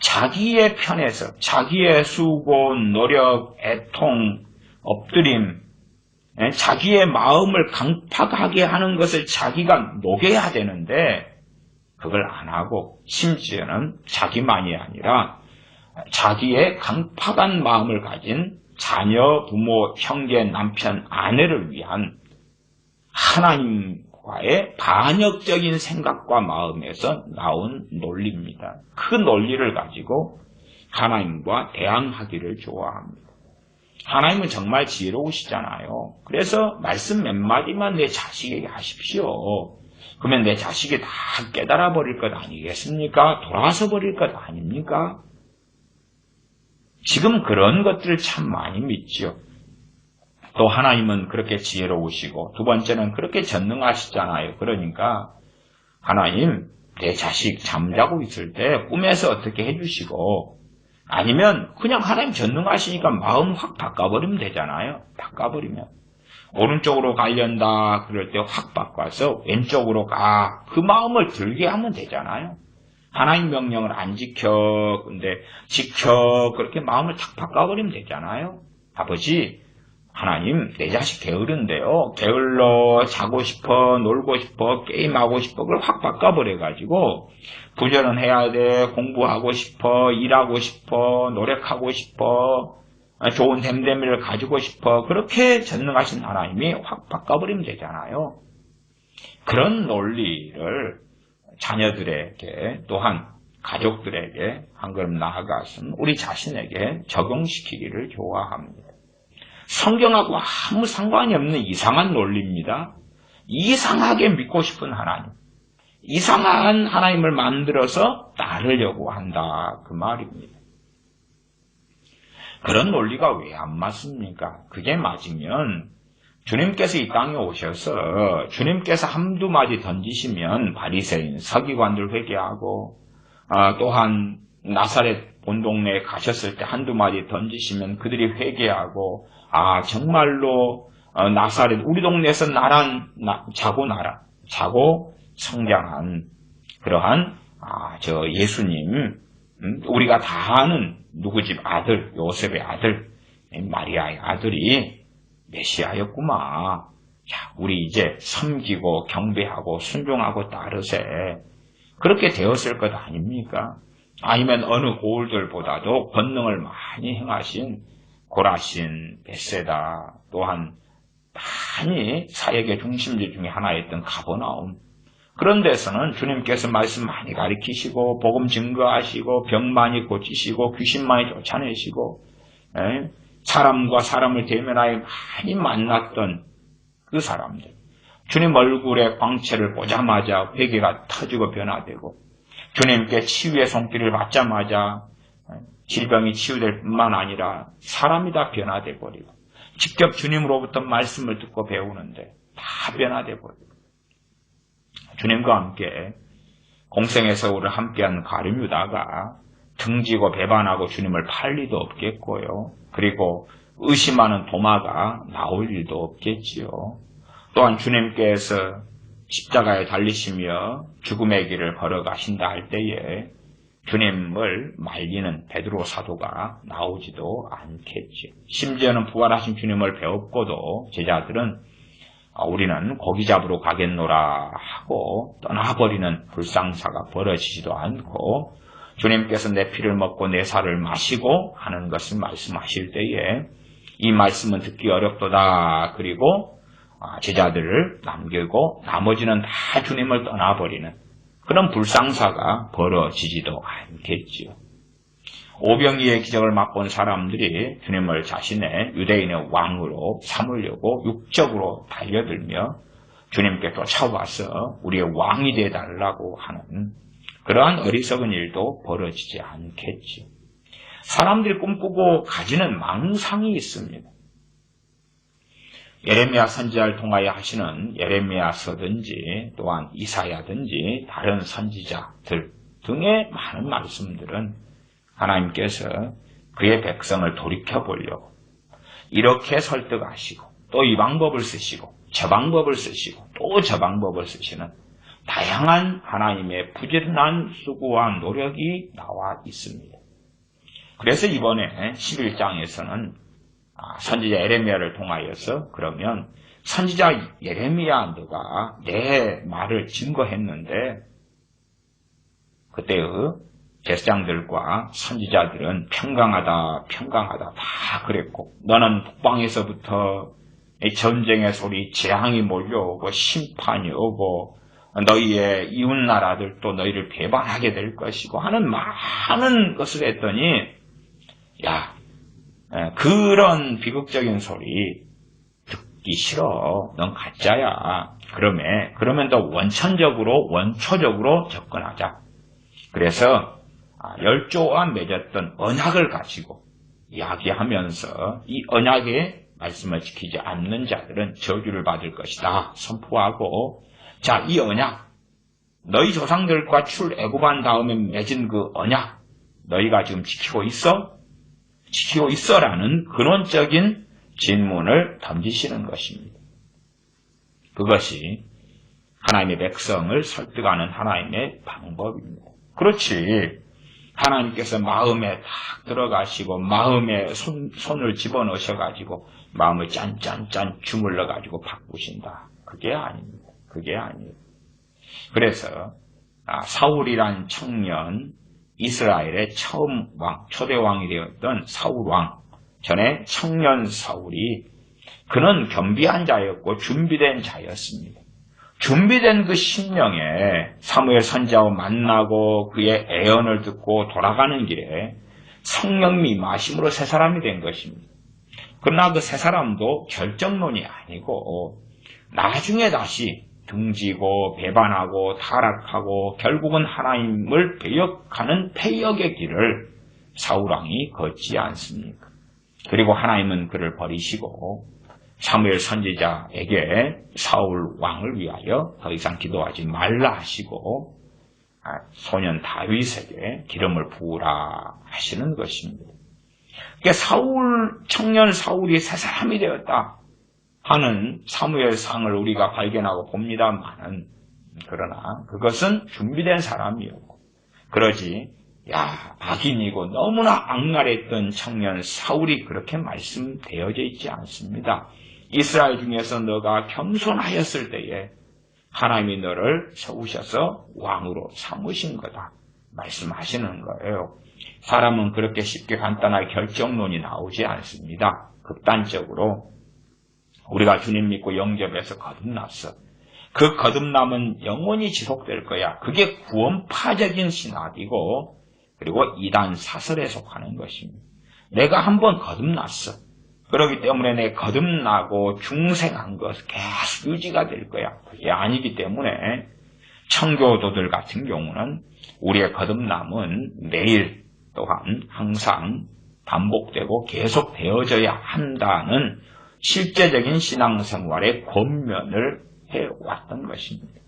자기의 편에서 자기의 수고, 노력, 애통, 엎드림, 자기의 마음을 강팍하게 하는 것을 자기가 녹여야 되는데 그걸 안 하고 심지어는 자기만이 아니라 자기의 강팍한 마음을 가진 자녀, 부모, 형제, 남편, 아내를 위한 하나님과의 반역적인 생각과 마음에서 나온 논리입니다. 그 논리를 가지고 하나님과 대항하기를 좋아합니다. 하나님은 정말 지혜로우시잖아요. 그래서 말씀 몇 마디만 내 자식에게 하십시오. 그러면 내 자식이 다 깨달아 버릴 것 아니겠습니까? 돌아서 버릴 것 아닙니까? 지금 그런 것들을 참 많이 믿죠. 또 하나님은 그렇게 지혜로우시고 두 번째는 그렇게 전능하시잖아요. 그러니까 하나님 내 자식 잠자고 있을 때 꿈에서 어떻게 해주시고 아니면 그냥 하나님 전능하시니까 마음 확 바꿔버리면 되잖아요. 바꿔버리면 오른쪽으로 가련다 그럴 때 확 바꿔서 왼쪽으로 가 그 마음을 들게 하면 되잖아요. 하나님 명령을 안 지켜 근데 지켜 그렇게 마음을 탁 바꿔버리면 되잖아요. 아버지 하나님 내 자식 게으른데요. 게을러 자고 싶어 놀고 싶어 게임하고 싶어 그걸 확 바꿔버려가지고 부전은 해야 돼 공부하고 싶어 일하고 싶어 노력하고 싶어 좋은 됨됨이를 가지고 싶어 그렇게 전능하신 하나님이 확 바꿔버리면 되잖아요. 그런 논리를 자녀들에게 또한 가족들에게 한 걸음 나아가서는 우리 자신에게 적용시키기를 좋아합니다. 성경하고 아무 상관이 없는 이상한 논리입니다. 이상하게 믿고 싶은 하나님, 이상한 하나님을 만들어서 따르려고 한다 그 말입니다. 그런 논리가 왜 안 맞습니까? 그게 맞으면 주님께서 이 땅에 오셔서 주님께서 한두 마디 던지시면 바리새인, 서기관들 회개하고 또한 나사렛 본 동네에 가셨을 때 한두 마디 던지시면 그들이 회개하고 정말로 나사렛 우리 동네에서 자고 성장한 그러한 저 예수님 우리가 다 아는 누구 집 아들 요셉의 아들 마리아의 아들이 메시아였구만. 우리 이제 섬기고 경배하고 순종하고 따르세. 그렇게 되었을 것 아닙니까? 아니면 어느 고울들보다도 권능을 많이 행하신 고라신, 벳세다 또한 많이 사역의 중심지 중에 하나였던 가버나움. 그런 데서는 주님께서 말씀 많이 가르치시고 복음 증거하시고 병 많이 고치시고 귀신 많이 쫓아내시고 사람과 사람을 대면하여 많이 만났던 그 사람들. 주님 얼굴의 광채를 보자마자 회개가 터지고 변화되고 주님께 치유의 손길을 받자마자 질병이 치유될 뿐만 아니라 사람이 다 변화돼 버리고 직접 주님으로부터 말씀을 듣고 배우는데 다 변화돼 버리고 주님과 함께 공생의 세월을 함께한 가룟 유다가 등지고 배반하고 주님을 팔 리도 없겠고요. 그리고 의심하는 도마가 나올 일도 없겠지요. 또한 주님께서 십자가에 달리시며 죽음의 길을 걸어가신다 할 때에 주님을 말리는 베드로 사도가 나오지도 않겠지. 심지어는 부활하신 주님을 배웠고도 제자들은 우리는 고기 잡으러 가겠노라 하고 떠나버리는 불상사가 벌어지지도 않고 주님께서 내 피를 먹고 내 살을 마시고 하는 것을 말씀하실 때에 이 말씀은 듣기 어렵도다. 그리고 제자들을 남기고 나머지는 다 주님을 떠나버리는 그런 불상사가 벌어지지도 않겠지요. 오병이의 기적을 맛본 사람들이 주님을 자신의 유대인의 왕으로 삼으려고 육적으로 달려들며 주님께 쫓아와서 우리의 왕이 되어달라고 하는 그러한 어리석은 일도 벌어지지 않겠지요. 사람들이 꿈꾸고 가지는 망상이 있습니다. 예레미야 선지자를 통하여 하시는 예레미야서든지 또한 이사야든지 다른 선지자들 등의 많은 말씀들은 하나님께서 그의 백성을 돌이켜보려고 이렇게 설득하시고 또 이 방법을 쓰시고 저 방법을 쓰시고 또 저 방법을 쓰시는 다양한 하나님의 부지런한 수고와 노력이 나와 있습니다. 그래서 이번에 11장에서는 선지자 예레미야를 통하여서 그러면 선지자 예레미야 너가 내 말을 증거했는데 그때의 제사장들과 선지자들은 평강하다 다 그랬고 너는 북방에서부터 전쟁의 소리, 재앙이 몰려오고 심판이 오고 너희의 이웃나라들도 너희를 배반하게 될 것이고 하는 많은 것을 했더니 야 그런 비극적인 소리 듣기 싫어. 넌 가짜야. 그러면 더 원초적으로 접근하자. 그래서 열조와 맺었던 언약을 가지고 이야기하면서 이 언약의 말씀을 지키지 않는 자들은 저주를 받을 것이다 선포하고 자, 이 언약 너희 조상들과 출애굽한 다음에 맺은 그 언약 너희가 지금 지키고 있어라는 근원적인 질문을 던지시는 것입니다. 그것이 하나님의 백성을 설득하는 하나님의 방법입니다. 그렇지. 하나님께서 마음에 탁 들어가시고 마음에 손을 집어넣으셔가지고 마음을 짠짠짠 주물러가지고 바꾸신다. 그게 아닙니다. 그게 아니에요. 그래서 사울이란 청년 이스라엘의 처음 왕, 초대 왕이 되었던 사울 왕, 전에 청년 사울이 그는 겸비한 자였고 준비된 자였습니다. 준비된 그 심령에 사무엘 선지자와 만나고 그의 애언을 듣고 돌아가는 길에 성령님이 임하심으로 새 사람이 된 것입니다. 그러나 그 새 사람도 결정론이 아니고 나중에 다시 등지고 배반하고 타락하고 결국은 하나님을 배역하는 패역의 길을 사울왕이 걷지 않습니까? 그리고 하나님은 그를 버리시고 사무엘 선지자에게 사울 왕을 위하여 더 이상 기도하지 말라 하시고 소년 다윗에게 기름을 부으라 하시는 것입니다. 그러니까 청년 사울이 새 사람이 되었다 하는 사무엘상을 우리가 발견하고 봅니다만은 그러나 그것은 준비된 사람이었고 그러지 악인이고 너무나 악랄했던 청년 사울이 그렇게 말씀되어져 있지 않습니다. 이스라엘 중에서 너가 겸손하였을 때에 하나님이 너를 세우셔서 왕으로 삼으신 거다 말씀하시는 거예요. 사람은 그렇게 쉽게 간단하게 결정론이 나오지 않습니다. 극단적으로 우리가 주님 믿고 영접해서 거듭났어. 그 거듭남은 영원히 지속될 거야. 그게 구원파적인 신학이고 그리고 이단 사설에 속하는 것입니다. 내가 한번 거듭났어. 그렇기 때문에 내 거듭나고 중생한 것 계속 유지가 될 거야. 그게 아니기 때문에 청교도들 같은 경우는 우리의 거듭남은 매일 또한 항상 반복되고 계속 되어져야 한다는 실제적인 신앙생활의 권면을 해왔던 것입니다.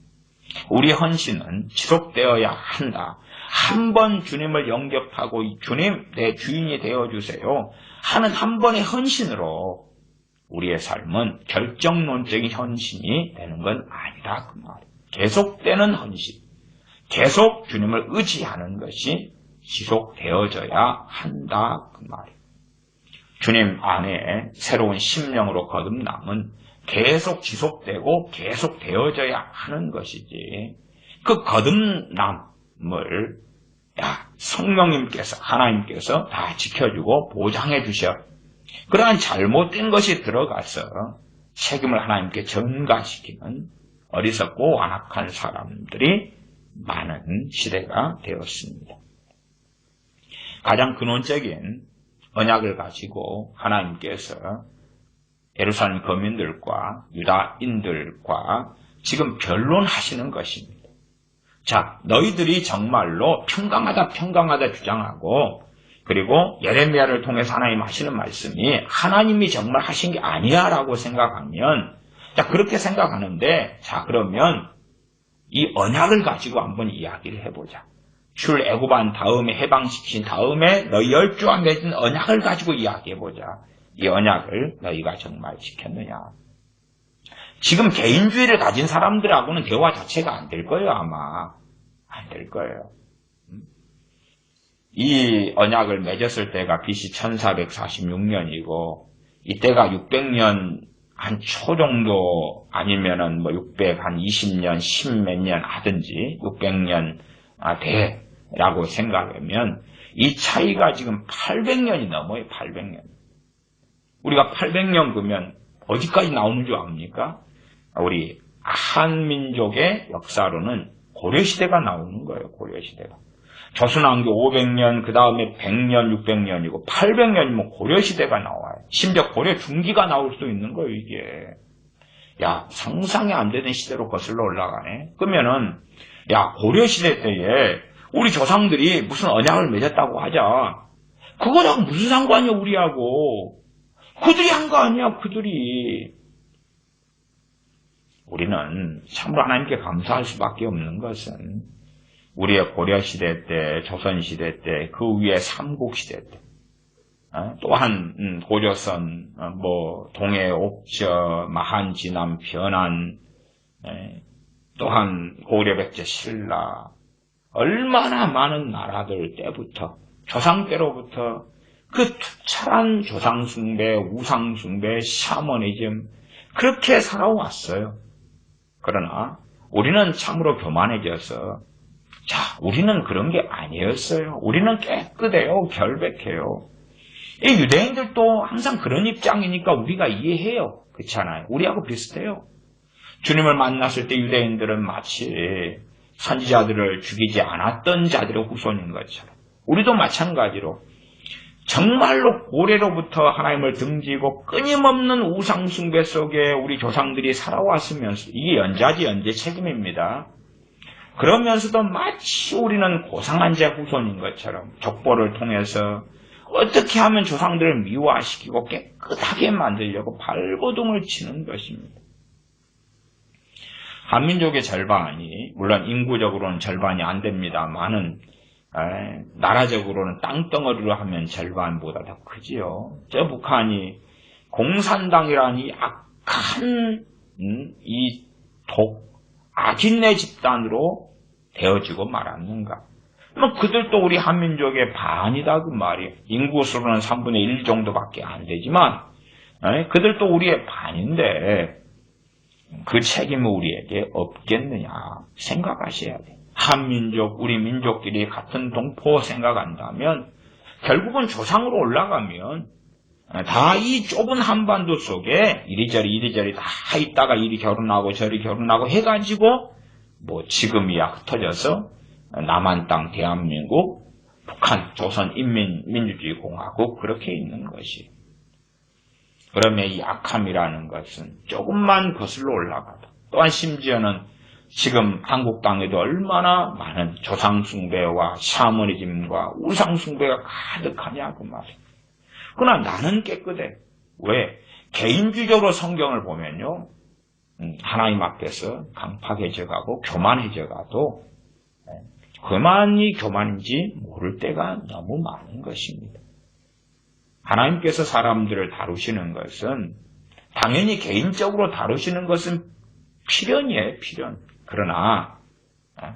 우리 헌신은 지속되어야 한다. 한 번 주님을 영접하고 주님 내 주인이 되어주세요 하는 한 번의 헌신으로 우리의 삶은 결정론적인 헌신이 되는 건 아니다 그 말이에요. 계속되는 헌신, 계속 주님을 의지하는 것이 지속되어져야 한다 그 말이에요. 주님 안에 새로운 심령으로 거듭남은 계속 지속되고 계속 되어져야 하는 것이지 그 거듭남을 성령님께서 하나님께서 다 지켜주고 보장해 주셔. 그러한 잘못된 것이 들어가서 책임을 하나님께 전가시키는 어리석고 완악한 사람들이 많은 시대가 되었습니다. 가장 근원적인 언약을 가지고 하나님께서 예루살렘 거민들과 유다인들과 지금 변론하시는 것입니다. 자, 너희들이 정말로 평강하다 주장하고, 그리고 예레미야를 통해서 하나님 하시는 말씀이 하나님이 정말 하신 게 아니야 라고 생각하면, 자, 그렇게 생각하는데, 자, 그러면 이 언약을 가지고 한번 이야기를 해보자. 출애굽한 다음에, 해방시킨 다음에 너희 10조와 맺은 언약을 가지고 이야기해보자. 이 언약을 너희가 정말 지켰느냐. 지금 개인주의를 가진 사람들하고는 대화 자체가 안 될 거예요, 아마. 안 될 거예요. 이 언약을 맺었을 때가 BC 1446년이고, 이때가 600년 한 초 정도 아니면은 뭐 600, 한 20년, 10 몇 년 하든지 600년 돼라고 생각하면 이 차이가 지금 800년이 넘어요, 800년. 우리가 800년 그러면 어디까지 나오는 줄 압니까? 우리 한민족의 역사로는 고려시대가 나오는 거예요, 고려시대가. 조선왕조 500년, 그 다음에 100년, 600년이고 800년이면 고려시대가 나와요. 심지어 고려 중기가 나올 수도 있는 거예요, 이게. 야, 상상이 안 되는 시대로 거슬러 올라가네. 그러면은, 야, 고려시대 때에 우리 조상들이 무슨 언약을 맺었다고 하자. 그거랑 무슨 상관이야, 우리하고. 그들이 한 거 아니야, 그들이. 우리는 참으로 하나님께 감사할 수밖에 없는 것은 우리의 고려시대 때, 조선시대 때, 그 위에 삼국시대 때, 또한 고조선, 동해, 옥저, 마한, 진안, 변한, 또한 고려, 백제, 신라, 얼마나 많은 나라들 때부터, 조상 때로부터 그 투철한 조상숭배, 우상숭배, 샤머니즘 그렇게 살아왔어요. 그러나 우리는 참으로 교만해져서 자, 우리는 그런 게 아니었어요. 우리는 깨끗해요. 결백해요. 이 유대인들도 항상 그런 입장이니까 우리가 이해해요. 그렇잖아요. 우리하고 비슷해요. 주님을 만났을 때 유대인들은 마치 선지자들을 죽이지 않았던 자들의 후손인 것처럼 우리도 마찬가지로 정말로 고래로부터 하나님을 등지고 끊임없는 우상숭배 속에 우리 조상들이 살아왔으면서 이게 연좌 책임입니다. 그러면서도 마치 우리는 고상한 자 후손인 것처럼 족보를 통해서 어떻게 하면 조상들을 미화시키고 깨끗하게 만들려고 발버둥을 치는 것입니다. 한민족의 절반이 물론 인구적으로는 절반이 안 됩니다만은 나라적으로는 땅덩어리로 하면 절반보다 더 크지요. 저 북한이 공산당이라는 이 악한 이 악인의 집단으로 되어지고 말았는가. 그들도 우리 한민족의 반이다 그 말이에요. 인구수로는 3분의 1 정도밖에 안 되지만 그들도 우리의 반인데 그 책임은 우리에게 없겠느냐 생각하셔야 돼요. 한민족, 우리 민족끼리 같은 동포 생각한다면 결국은 조상으로 올라가면 다 이 좁은 한반도 속에 이리저리 다 있다가 이리 결혼하고 저리 결혼하고 해가지고 지금이야 흩어져서 남한 땅 대한민국, 북한 조선인민민주주의 공화국 그렇게 있는 것이. 그러면 이 악함이라는 것은 조금만 거슬러 올라가도 또한 심지어는 지금 한국 땅에도 얼마나 많은 조상숭배와 샤머니즘과 우상숭배가 가득하냐 그 말이에요. 그러나 나는 깨끗해. 왜? 개인주의적으로 성경을 보면요. 하나님 앞에서 강팍해져가고 교만해져가도 그만이 교만인지 모를 때가 너무 많은 것입니다. 하나님께서 사람들을 다루시는 것은 당연히 개인적으로 다루시는 것은 필연이에요. 필연. 그러나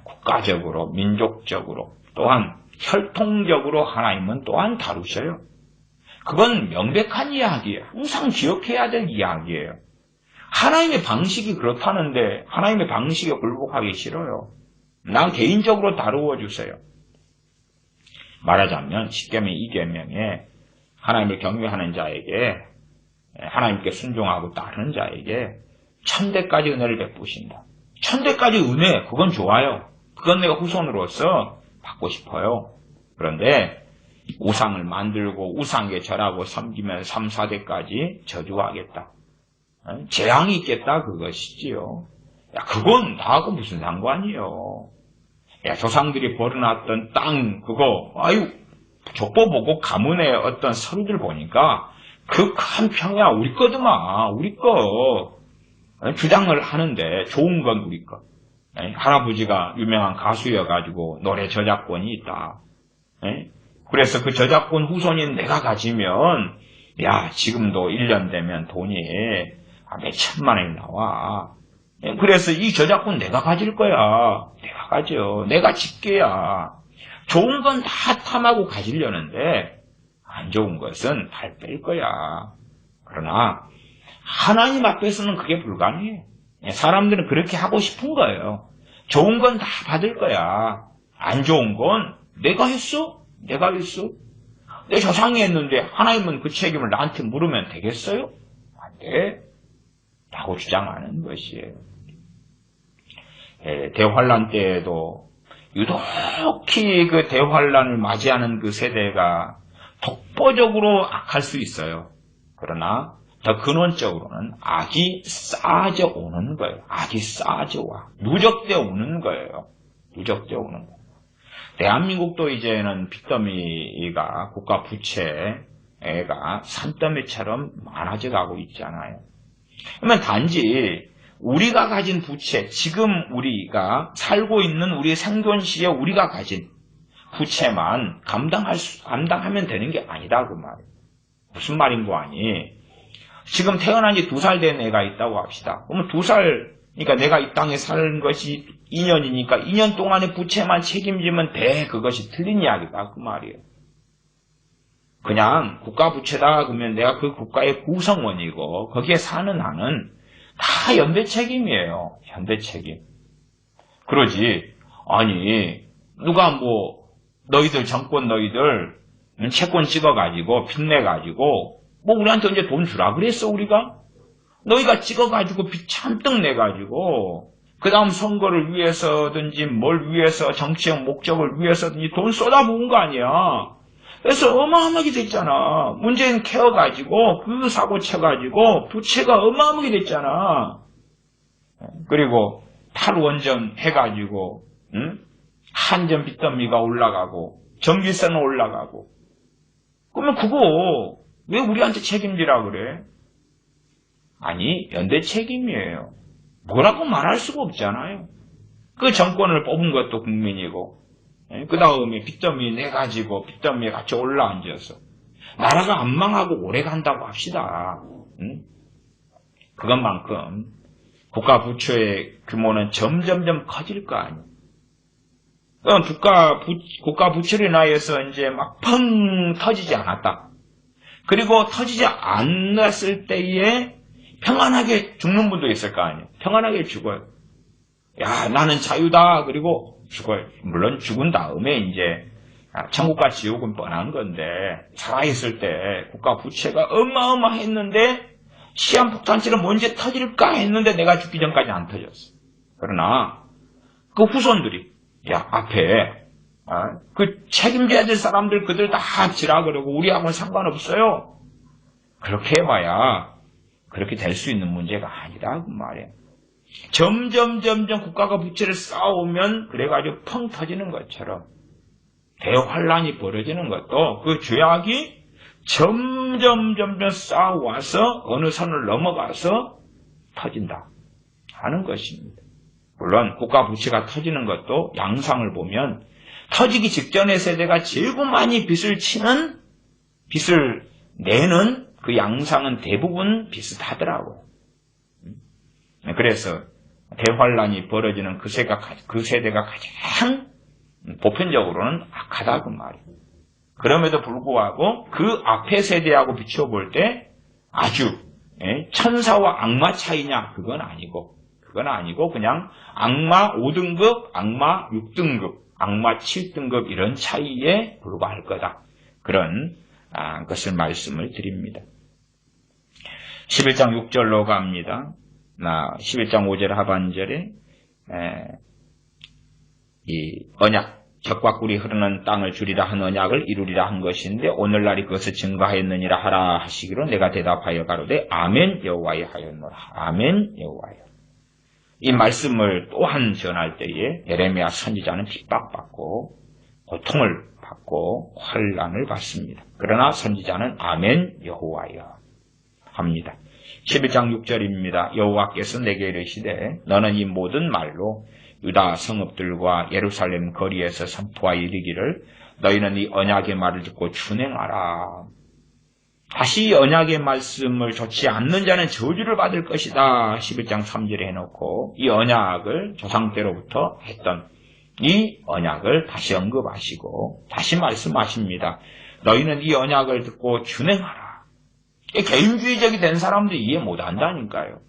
국가적으로 민족적으로 또한 혈통적으로 하나님은 또한 다루셔요. 그건 명백한 이야기예요. 항상 기억해야 될 이야기예요. 하나님의 방식이 그렇다는데 하나님의 방식에 굴복하기 싫어요. 난 개인적으로 다루어 주세요. 말하자면 10계명 2계명에 하나님을 경외하는 자에게 하나님께 순종하고 따르는 자에게 1000대까지 은혜를 베푸신다. 1000대까지 은혜 그건 좋아요. 그건 내가 후손으로서 받고 싶어요. 그런데 우상을 만들고 우상에 절하고 섬기면 3, 4대까지 저주하겠다. 재앙이 있겠다 그것이지요. 야, 그건 나하고 무슨 상관이요. 야, 조상들이 벌어놨던 땅 그거 아유 족보 보고 가문의 어떤 서류들 보니까 그 큰 평야 우리 거더만 우리 거 주장을 하는데 좋은 건 우리 거. 할아버지가 유명한 가수여가지고 노래 저작권이 있다. 그래서 그 저작권 후손인 내가 가지면 야 지금도 1년 되면 돈이 몇 천만 원이 나와. 그래서 이 저작권 내가 가질 거야. 내가 가져. 내가 집게야. 좋은 건 다 탐하고 가지려는데 안 좋은 것은 발 뺄 거야. 그러나 하나님 앞에서는 그게 불가능해. 사람들은 그렇게 하고 싶은 거예요. 좋은 건 다 받을 거야. 안 좋은 건 내가 했어? 내가 했어? 내 조상이 했는데 하나님은 그 책임을 나한테 물으면 되겠어요? 안 돼. 라고 주장하는 것이에요. 대환란 때에도 유독히 그 대환란을 맞이하는 그 세대가 독보적으로 악할 수 있어요. 그러나 더 근원적으로는 악이 쌓아져 오는 거예요. 악이 쌓아져 와. 누적되어 오는 거예요. 누적되어 오는 거예요. 대한민국도 이제는 빚더미가 국가 부채가 산더미처럼 많아져 가고 있잖아요. 그러면 단지 우리가 가진 부채, 지금 우리가 살고 있는 우리 생존 시에 우리가 가진 부채만 감당하면 되는 게 아니다 그 말이에요. 무슨 말인 거 아니? 지금 태어난 지 2살 된 애가 있다고 합시다. 그러면 2살, 그러니까 내가 이 땅에 사는 것이 2년이니까 2년 동안의 부채만 책임지면 돼. 그것이 틀린 이야기다 그 말이에요. 그냥 국가 부채다 그러면 내가 그 국가의 구성원이고 거기에 사는 한은 다 연대 책임이에요. 연대 책임. 그러지. 아니 누가 뭐 너희들 정권 너희들 채권 찍어가지고 빚내가지고 뭐 우리한테 언제 돈 주라 그랬어 우리가? 너희가 찍어가지고 빚 잔뜩 내가지고 그 다음 선거를 위해서든지 뭘 위해서 정치적 목적을 위해서든지 돈 쏟아부은 거 아니야. 그래서 어마어마하게 됐잖아. 문재인 케어가지고 그 사고 쳐가지고 부채가 어마어마하게 됐잖아. 그리고 탈원전 해가지고 한전 빚더미가 올라가고 전기세는 올라가고 그러면 그거 왜 우리한테 책임지라 그래? 아니 연대 책임이에요. 뭐라고 말할 수가 없잖아요. 그 정권을 뽑은 것도 국민이고 그 다음에 빚더미 내가지고 빚더미에 같이 올라앉아서 나라가 안 망하고 오래 간다고 합시다. 그것만큼 국가 부채의 규모는 점점점 커질 거 아니에요. 국가 부채로 인하여서 이제 막 펑 터지지 않았다. 그리고 터지지 않았을 때에 평안하게 죽는 분도 있을 거 아니에요. 평안하게 죽어요. 야, 나는 자유다. 그리고 죽어요. 물론 죽은 다음에 이제 천국과 지옥은 뻔한 건데 살아있을 때 국가 부채가 어마어마했는데 시한폭탄처럼 언제 터질까 했는데 내가 죽기 전까지 안 터졌어. 그러나 그 후손들이 야 앞에 그 책임져야 될 사람들 그들 다 지라 그러고 우리하고는 상관없어요. 그렇게 해봐야 그렇게 될 수 있는 문제가 아니다 그 말이에요. 점점 국가가 부채를 쌓아오면 그래가지고 펑 터지는 것처럼 대환란이 벌어지는 것도 그 죄악이 점점 쌓아와서 어느 선을 넘어가서 터진다 하는 것입니다. 물론 국가 부채가 터지는 것도 양상을 보면 터지기 직전의 세대가 제일 많이 빚을 내는 그 양상은 대부분 비슷하더라고요. 그래서 대환란이 벌어지는 그 세대가 가장 보편적으로는 악하다 그 말이에요. 그럼에도 불구하고 그 앞에 세대하고 비춰볼 때 아주 천사와 악마 차이냐 그건 아니고 그냥 악마 5등급, 악마 6등급, 악마 7등급 이런 차이에 불과할 거다. 그런 것을 말씀을 드립니다. 11장 6절로 갑니다. 11장 5절 하반절에 이 언약, 젖과 꿀이 흐르는 땅을 주리라 한 언약을 이루리라 한 것인데 오늘날이 그것을 증거하였느니라 하라 하시기로 내가 대답하여 가로되 아멘 여호와여 하였노라. 아멘 여호와여. 이 말씀을 또한 전할 때에 예레미야 선지자는 핍박받고 고통을 받고 환난을 받습니다. 그러나 선지자는 아멘 여호와여 합니다. 11장 6절입니다. 여호와께서 내게 이르시되 너는 이 모든 말로 유다 성읍들과 예루살렘 거리에서 선포하여 이르기를 너희는 이 언약의 말을 듣고 준행하라. 다시 이 언약의 말씀을 좋지 않는 자는 저주를 받을 것이다. 11장 3절에 해놓고 이 언약을 조상 때로부터 했던 이 언약을 다시 언급하시고 다시 말씀하십니다. 너희는 이 언약을 듣고 준행하라. 개인주의적이 된 사람들이 이해 못한다니까요.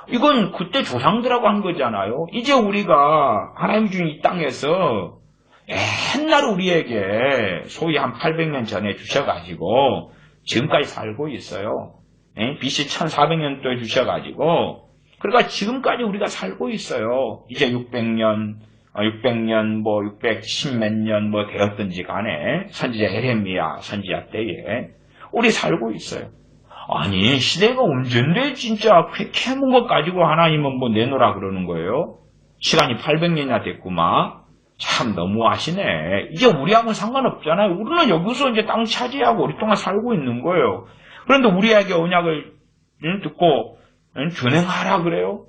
이건 그때 조상들하고 한 거잖아요. 이제 우리가 하나님 주신 이 땅에서 옛날 우리에게 소위 한 800년 전에 주셔가지고 지금까지 살고 있어요. BC 1400년도에 주셔가지고 그러니까 지금까지 우리가 살고 있어요. 이제 600년, 610 몇 년 되었든지 간에 선지자 예레미야 선지자 때에 우리 살고 있어요. 아니 시대가 언젠데 진짜 캐문 것 가지고 하나님은 내놓으라 그러는 거예요. 시간이 800년이나 됐구만. 참 너무하시네. 이제 우리하고는 상관없잖아요. 우리는 여기서 이제 땅 차지하고 오랫동안 살고 있는 거예요. 그런데 우리에게 언약을 듣고 준행하라 그래요.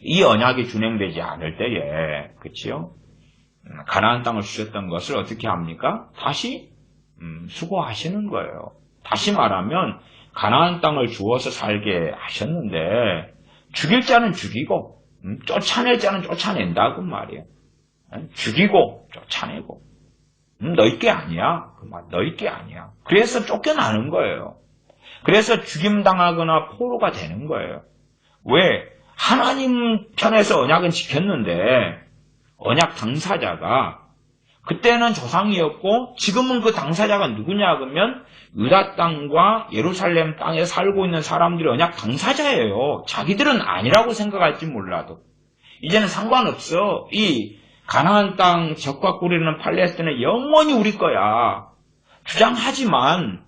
이 언약이 준행되지 않을 때에 그치요? 가나안 땅을 주셨던 것을 어떻게 합니까? 다시 수고하시는 거예요. 다시 말하면 가나안 땅을 주어서 살게 하셨는데 죽일 자는 죽이고 쫓아낼 자는 쫓아낸다고 말이에요. 죽이고 쫓아내고 너희 게 아니야. 그 말 너희 게 아니야. 그래서 쫓겨나는 거예요. 그래서 죽임당하거나 포로가 되는 거예요. 왜? 하나님 편에서 언약은 지켰는데 언약 당사자가 그때는 조상이었고 지금은 그 당사자가 누구냐 그러면 유다 땅과 예루살렘 땅에 살고 있는 사람들이 언약 당사자예요. 자기들은 아니라고 생각할지 몰라도 이제는 상관없어. 이 가나안 땅 젖과 꿀이는 팔레스타인은 영원히 우리 거야. 주장하지만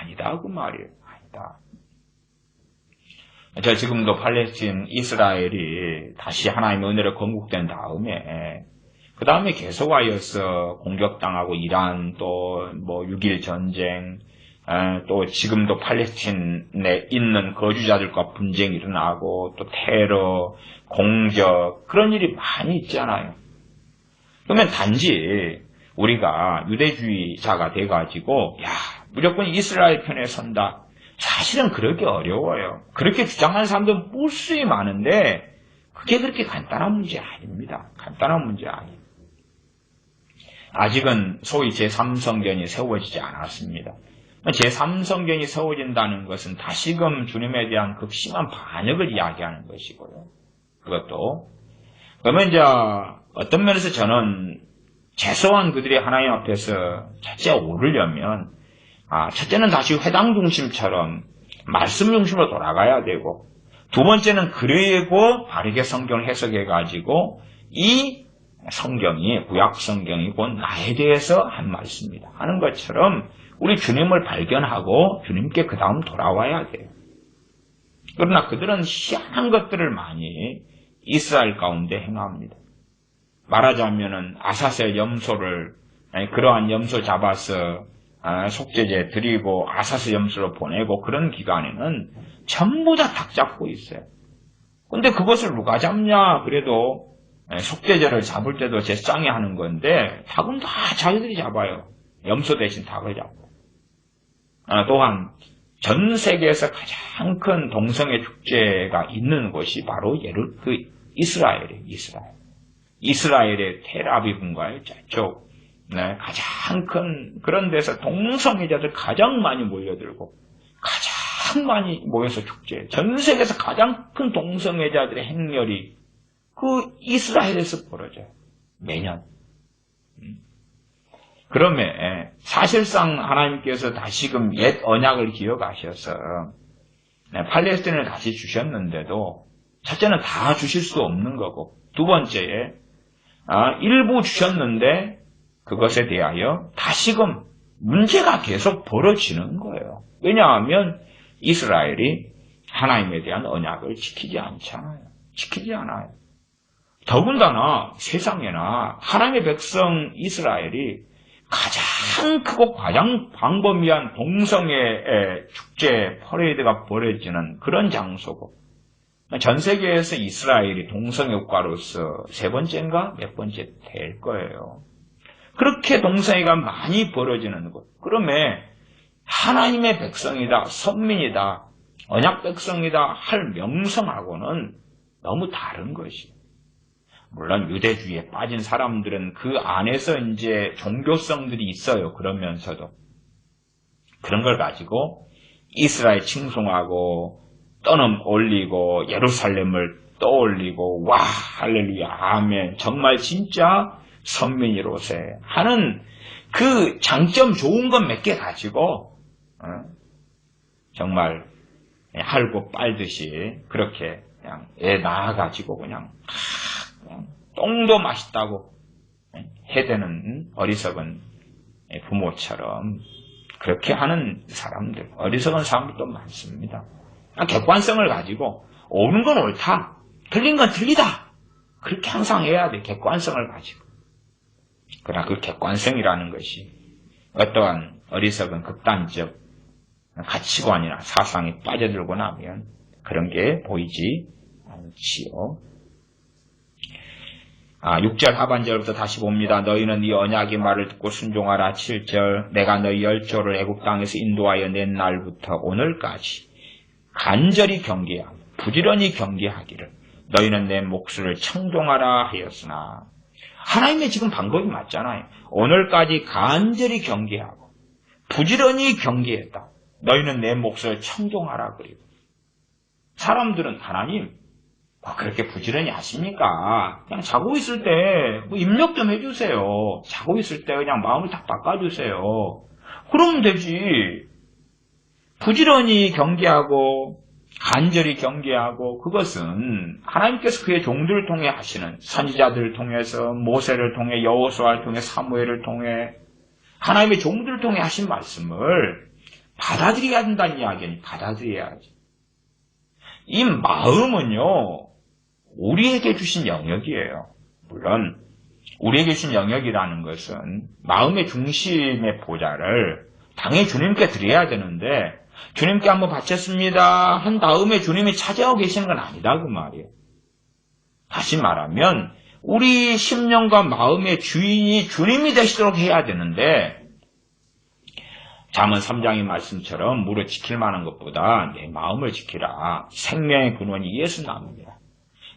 아니다 그 말이에요. 아니다. 저 지금도 팔레스타인 이스라엘이 다시 하나님의 은혜로 건국된 다음에 그 다음에 계속하여서 공격당하고 이란 또 6.1 전쟁 또 지금도 팔레스타인에 있는 거주자들과 분쟁이 일어나고 또 테러, 공격 그런 일이 많이 있잖아요. 그러면 단지 우리가 유대주의자가 돼가지고 무조건 이스라엘 편에 선다. 사실은 그렇게 어려워요. 그렇게 주장하는 사람들은 무수히 많은데 그게 그렇게 간단한 문제 아닙니다. 간단한 문제 아니에요. 아직은 소위 제3성전이 세워지지 않았습니다. 제3성전이 세워진다는 것은 다시금 주님에 대한 극심한 반역을 이야기하는 것이고요. 그것도 그러면 이제 어떤 면에서 저는 최소한 그들이 하나님 앞에서 첫째 오르려면 첫째는 다시 회당 중심처럼 말씀 중심으로 돌아가야 되고 두 번째는 그리고 바르게 성경을 해석해가지고 이 성경이 구약 성경이 곧 나에 대해서 한 말씀입니다 하는 것처럼 우리 주님을 발견하고 주님께 그 다음 돌아와야 돼요. 그러나 그들은 희한한 것들을 많이 이스라엘 가운데 행합니다. 말하자면은 아사셀 염소를 그러한 염소 잡아서 속죄제 드리고 아사스 염소로 보내고 그런 기간에는 전부 다 닭 잡고 있어요. 근데 그것을 누가 잡냐? 그래도 속죄제를 잡을 때도 제쌍이 하는 건데 닭은 다 자기들이 잡아요. 염소 대신 닭을 잡고. 또한 전 세계에서 가장 큰 동성애 축제가 있는 곳이 바로 이스라엘이에요. 이스라엘의 텔아비브인가요? 저쪽 가장 큰 그런 데서 동성애자들 가장 많이 모여들고 가장 많이 모여서 축제. 전 세계에서 가장 큰 동성애자들의 행렬이 그 이스라엘에서 벌어져요. 매년. 그러면 사실상 하나님께서 다시금 옛 언약을 기억하셔서 팔레스타인을 다시 주셨는데도 첫째는 다 주실 수 없는 거고 두 번째에 일부 주셨는데 그것에 대하여 다시금 문제가 계속 벌어지는 거예요. 왜냐하면 이스라엘이 하나님에 대한 언약을 지키지 않잖아요. 지키지 않아요. 더군다나 세상에나 하나님의 백성 이스라엘이 가장 크고 가장 광범위한 동성애 축제 퍼레이드가 벌어지는 그런 장소고, 전 세계에서 이스라엘이 동성애 국가로서 세 번째인가 몇 번째 될 거예요. 그렇게 동성애가 많이 벌어지는 곳. 그러면 하나님의 백성이다, 선민이다, 언약 백성이다 할 명성하고는 너무 다른 것이에요. 물론 유대주의에 빠진 사람들은 그 안에서 이제 종교성들이 있어요. 그러면서도 그런 걸 가지고 이스라엘 칭송하고 떠넘 올리고 예루살렘을 떠올리고 와 할렐루야 아멘 정말 진짜 선민이로세 하는 그 장점 좋은 것 몇 개 가지고 정말 할고 빨듯이 그렇게 그냥 애 낳아가지고 그냥 똥도 맛있다고 해대는 어리석은 부모처럼 그렇게 하는 사람들, 어리석은 사람들도 많습니다. 객관성을 가지고 옳은 건 옳다, 틀린 건 틀리다 그렇게 항상 해야 돼. 객관성을 가지고. 그러나 그 객관성이라는 것이 어떠한 어리석은 극단적 가치관이나 사상에 빠져들고 나면 그런 게 보이지 않지요. 6절 하반절부터 다시 봅니다. 너희는 네 언약의 말을 듣고 순종하라. 7절 내가 너희 열조를 애굽 땅에서 인도하여 낸 날부터 오늘까지 간절히 경계하고 부지런히 경계하기를 너희는 내 목소리를 청종하라 하였으나 하나님의 지금 방법이 맞잖아요. 오늘까지 간절히 경계하고 부지런히 경계했다. 너희는 내 목소리를 청종하라 그리고 사람들은 하나님 그렇게 부지런히 하십니까? 그냥 자고 있을 때 입력 좀 해주세요. 자고 있을 때 그냥 마음을 딱 바꿔주세요. 그러면 되지. 부지런히 경계하고 간절히 경계하고 그것은 하나님께서 그의 종들을 통해 하시는 선지자들을 통해서 모세를 통해 여호수아를 통해 사무엘을 통해 하나님의 종들을 통해 하신 말씀을 받아들여야 된다는 이야기니 받아들여야지. 이 마음은요 우리에게 주신 영역이에요. 물론 우리에게 주신 영역이라는 것은 마음의 중심의 보좌를 당연히 주님께 드려야 되는데 주님께 한번 바쳤습니다 한 다음에 주님이 차지하고 계시는 건 아니다 그 말이에요. 다시 말하면 우리 심령과 마음의 주인이 주님이 되시도록 해야 되는데 잠언 3장의 말씀처럼 무릇 지킬 만한 것보다 내 마음을 지키라. 생명의 근원이 예수님입니다.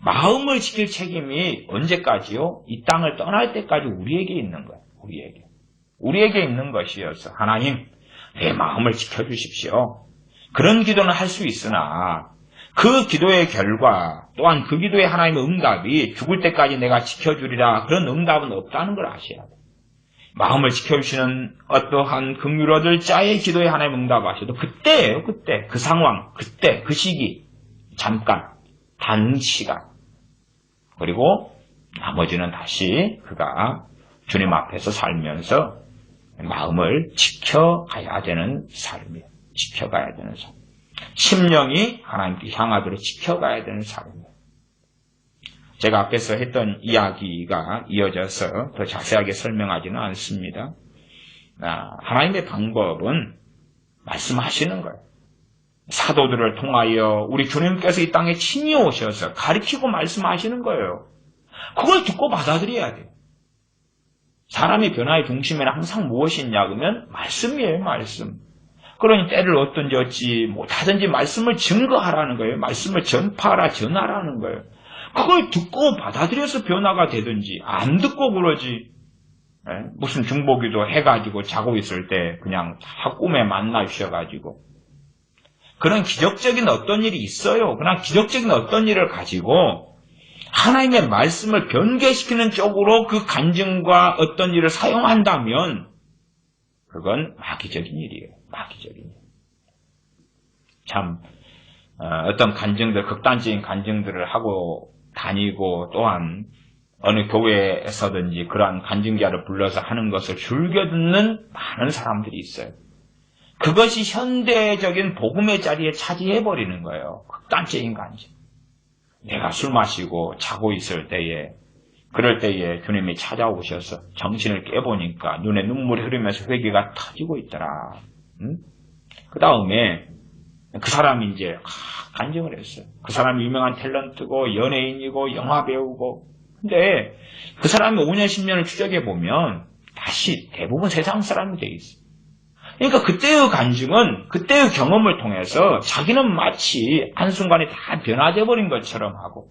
마음을 지킬 책임이 언제까지요? 이 땅을 떠날 때까지 우리에게 있는 거예요. 우리에게 있는 것이어서 하나님 내 마음을 지켜주십시오. 그런 기도는 할 수 있으나 그 기도의 결과 또한 그 기도의 하나님의 응답이 죽을 때까지 내가 지켜주리라 그런 응답은 없다는 걸 아셔야 돼요. 마음을 지켜주시는 어떠한 긍휼 얻을 자의 기도에 하나님 응답하셔도 그때예요. 그때 그 상황 그때 그 시기 잠깐 단시간 그리고 나머지는 다시 그가 주님 앞에서 살면서 마음을 지켜가야 되는 삶이에요. 지켜가야 되는 삶. 심령이 하나님께 향하도록 지켜가야 되는 삶이에요. 제가 앞에서 했던 이야기가 이어져서 더 자세하게 설명하지는 않습니다. 하나님의 방법은 말씀하시는 거예요. 사도들을 통하여 우리 주님께서 이 땅에 친히 오셔서 가르치고 말씀하시는 거예요. 그걸 듣고 받아들여야 돼요. 사람의 변화의 중심에는 항상 무엇이 있냐 그러면 말씀이에요. 말씀. 그러니 때를 얻든지 얻지 못하든지 말씀을 증거하라는 거예요. 말씀을 전파하라 전하라는 거예요. 그걸 듣고 받아들여서 변화가 되든지 안 듣고 그러지. 무슨 중보기도 해가지고 자고 있을 때 그냥 다 꿈에 만나주셔가지고 그런 기적적인 어떤 일이 있어요. 그러나 기적적인 어떤 일을 가지고 하나님의 말씀을 변개시키는 쪽으로 그 간증과 어떤 일을 사용한다면 그건 마귀적인 일이에요. 마귀적인 일. 참 어떤 간증들, 극단적인 간증들을 하고 다니고 또한 어느 교회에서든지 그러한 간증자를 불러서 하는 것을 즐겨 듣는 많은 사람들이 있어요. 그것이 현대적인 복음의 자리에 차지해버리는 거예요. 극단적인 간증. 내가 술 마시고 자고 있을 때에, 그럴 때에 주님이 찾아오셔서 정신을 깨보니까 눈에 눈물이 흐르면서 회개가 터지고 있더라. 응? 그 다음에 그 사람이 이제 간증을 했어요. 그 사람이 유명한 탤런트고 연예인이고 영화 배우고. 근데 그 사람이 5년 10년을 추적해보면 다시 대부분 세상 사람이 돼 있어요. 그러니까 그때의 간증은 그때의 경험을 통해서 자기는 마치 한순간에 다 변화돼 버린 것처럼 하고,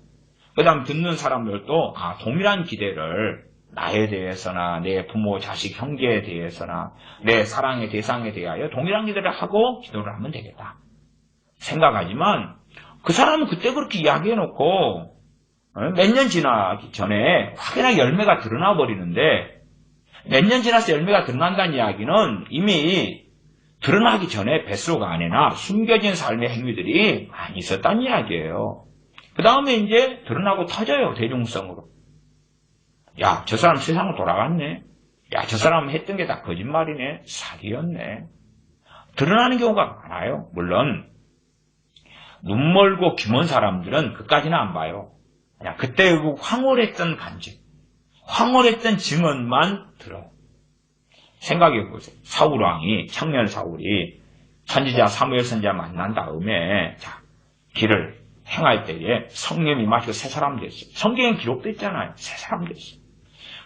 그 다음 듣는 사람들도 동일한 기대를 나에 대해서나 내 부모, 자식, 형제에 대해서나 내 사랑의 대상에 대하여 동일한 기대를 하고 기도를 하면 되겠다 생각하지만, 그 사람은 그때 그렇게 이야기해놓고 몇 년 지나기 전에 확연하게 열매가 드러나 버리는데, 몇 년 지나서 열매가 드러난다는 이야기는 이미 드러나기 전에 뱃속 안에나 숨겨진 삶의 행위들이 많이 있었다는 이야기예요. 그 다음에 이제 드러나고 터져요, 대중성으로. 야, 저 사람 세상으로 돌아갔네. 야, 저 사람 했던 게 다 거짓말이네. 사기였네. 드러나는 경우가 많아요. 물론 눈 멀고 귀 먼 사람들은 그까지는 안 봐요. 그냥 그때 그 황홀했던 간증, 황홀했던 증언만 들어요. 생각해 보세요. 사울 왕이, 청년 사울이 선지자 사무엘 선지자 만난 다음에 길을 행할 때에 성령이 마시고 새 사람 됐어요. 성경에 기록되어 있잖아요. 새 사람 됐어요.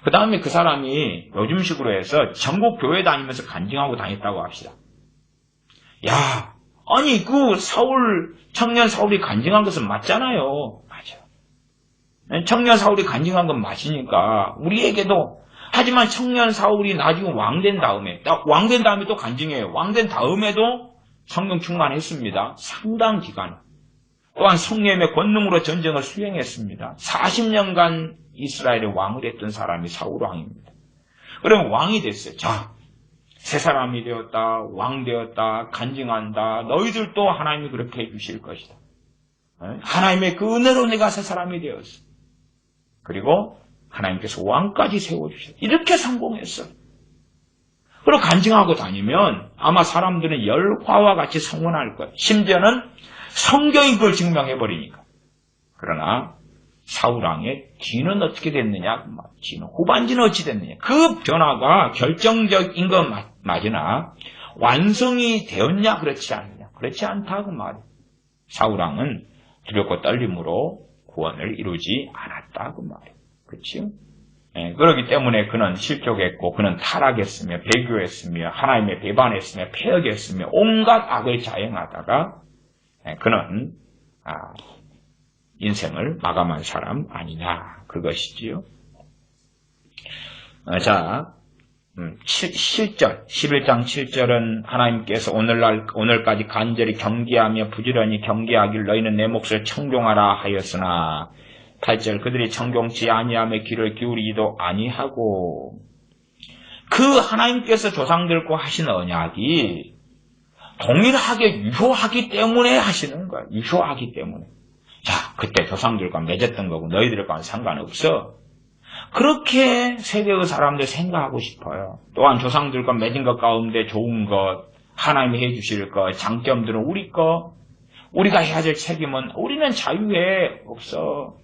그 다음에 그 사람이 요즘식으로 해서 전국 교회 다니면서 간증하고 다녔다고 합시다. 야, 아니 그 청년 사울이 간증한 것은 맞잖아요. 맞아요. 청년 사울이 간증한 건 맞으니까 우리에게도. 하지만 청년 사울이 나중에 왕된 다음에 또 간증해요. 왕된 다음에도 성령 충만했습니다. 상당 기간. 또한 성령의 권능으로 전쟁을 수행했습니다. 40년간 이스라엘의 왕을 했던 사람이 사울 왕입니다. 그러면 왕이 됐어요. 자, 새 사람이 되었다, 왕 되었다, 간증한다. 너희들도 하나님이 그렇게 해주실 것이다. 하나님의 그 은혜로 내가 새 사람이 되었어. 그리고 하나님께서 왕까지 세워주셨어요. 이렇게 성공했어요. 그리고 간증하고 다니면 아마 사람들은 열화와 같이 성원할 거예요. 심지어는 성경이 그걸 증명해버리니까. 그러나 사울왕의 뒤는 어떻게 됐느냐? 뒤는 후반지는 어찌 됐느냐? 그 변화가 결정적인 건 맞으나 완성이 되었냐? 그렇지 않느냐? 그렇지 않다 그 말이에요. 사울왕은 두렵고 떨림으로 구원을 이루지 않았다 그 말이에요. 그렇죠? 그렇기 때문에 그는 실족했고 그는 타락했으며 배교했으며 하나님의 배반했으며 폐역했으며 온갖 악을 자행하다가 그는 인생을 마감한 사람 아니냐 그것이지요. 자, 7절 11장 7절은 하나님께서 오늘까지 간절히 경계하며 부지런히 경계하길 너희는 내 몫을 청종하라 하였으나 8절 그들이 청종치 아니하며 귀를 기울이지도 아니하고. 그 하나님께서 조상들과 하신 언약이 동일하게 유효하기 때문에 하시는 거야. 유효하기 때문에. 자, 그때 조상들과 맺었던 거고 너희들과는 상관없어. 그렇게 세계의 사람들 생각하고 싶어요. 또한 조상들과 맺은 것 가운데 좋은 것, 하나님이 해주실 것, 장점들은 우리 거, 우리가 해야 될 책임은 우리는 자유에 없어.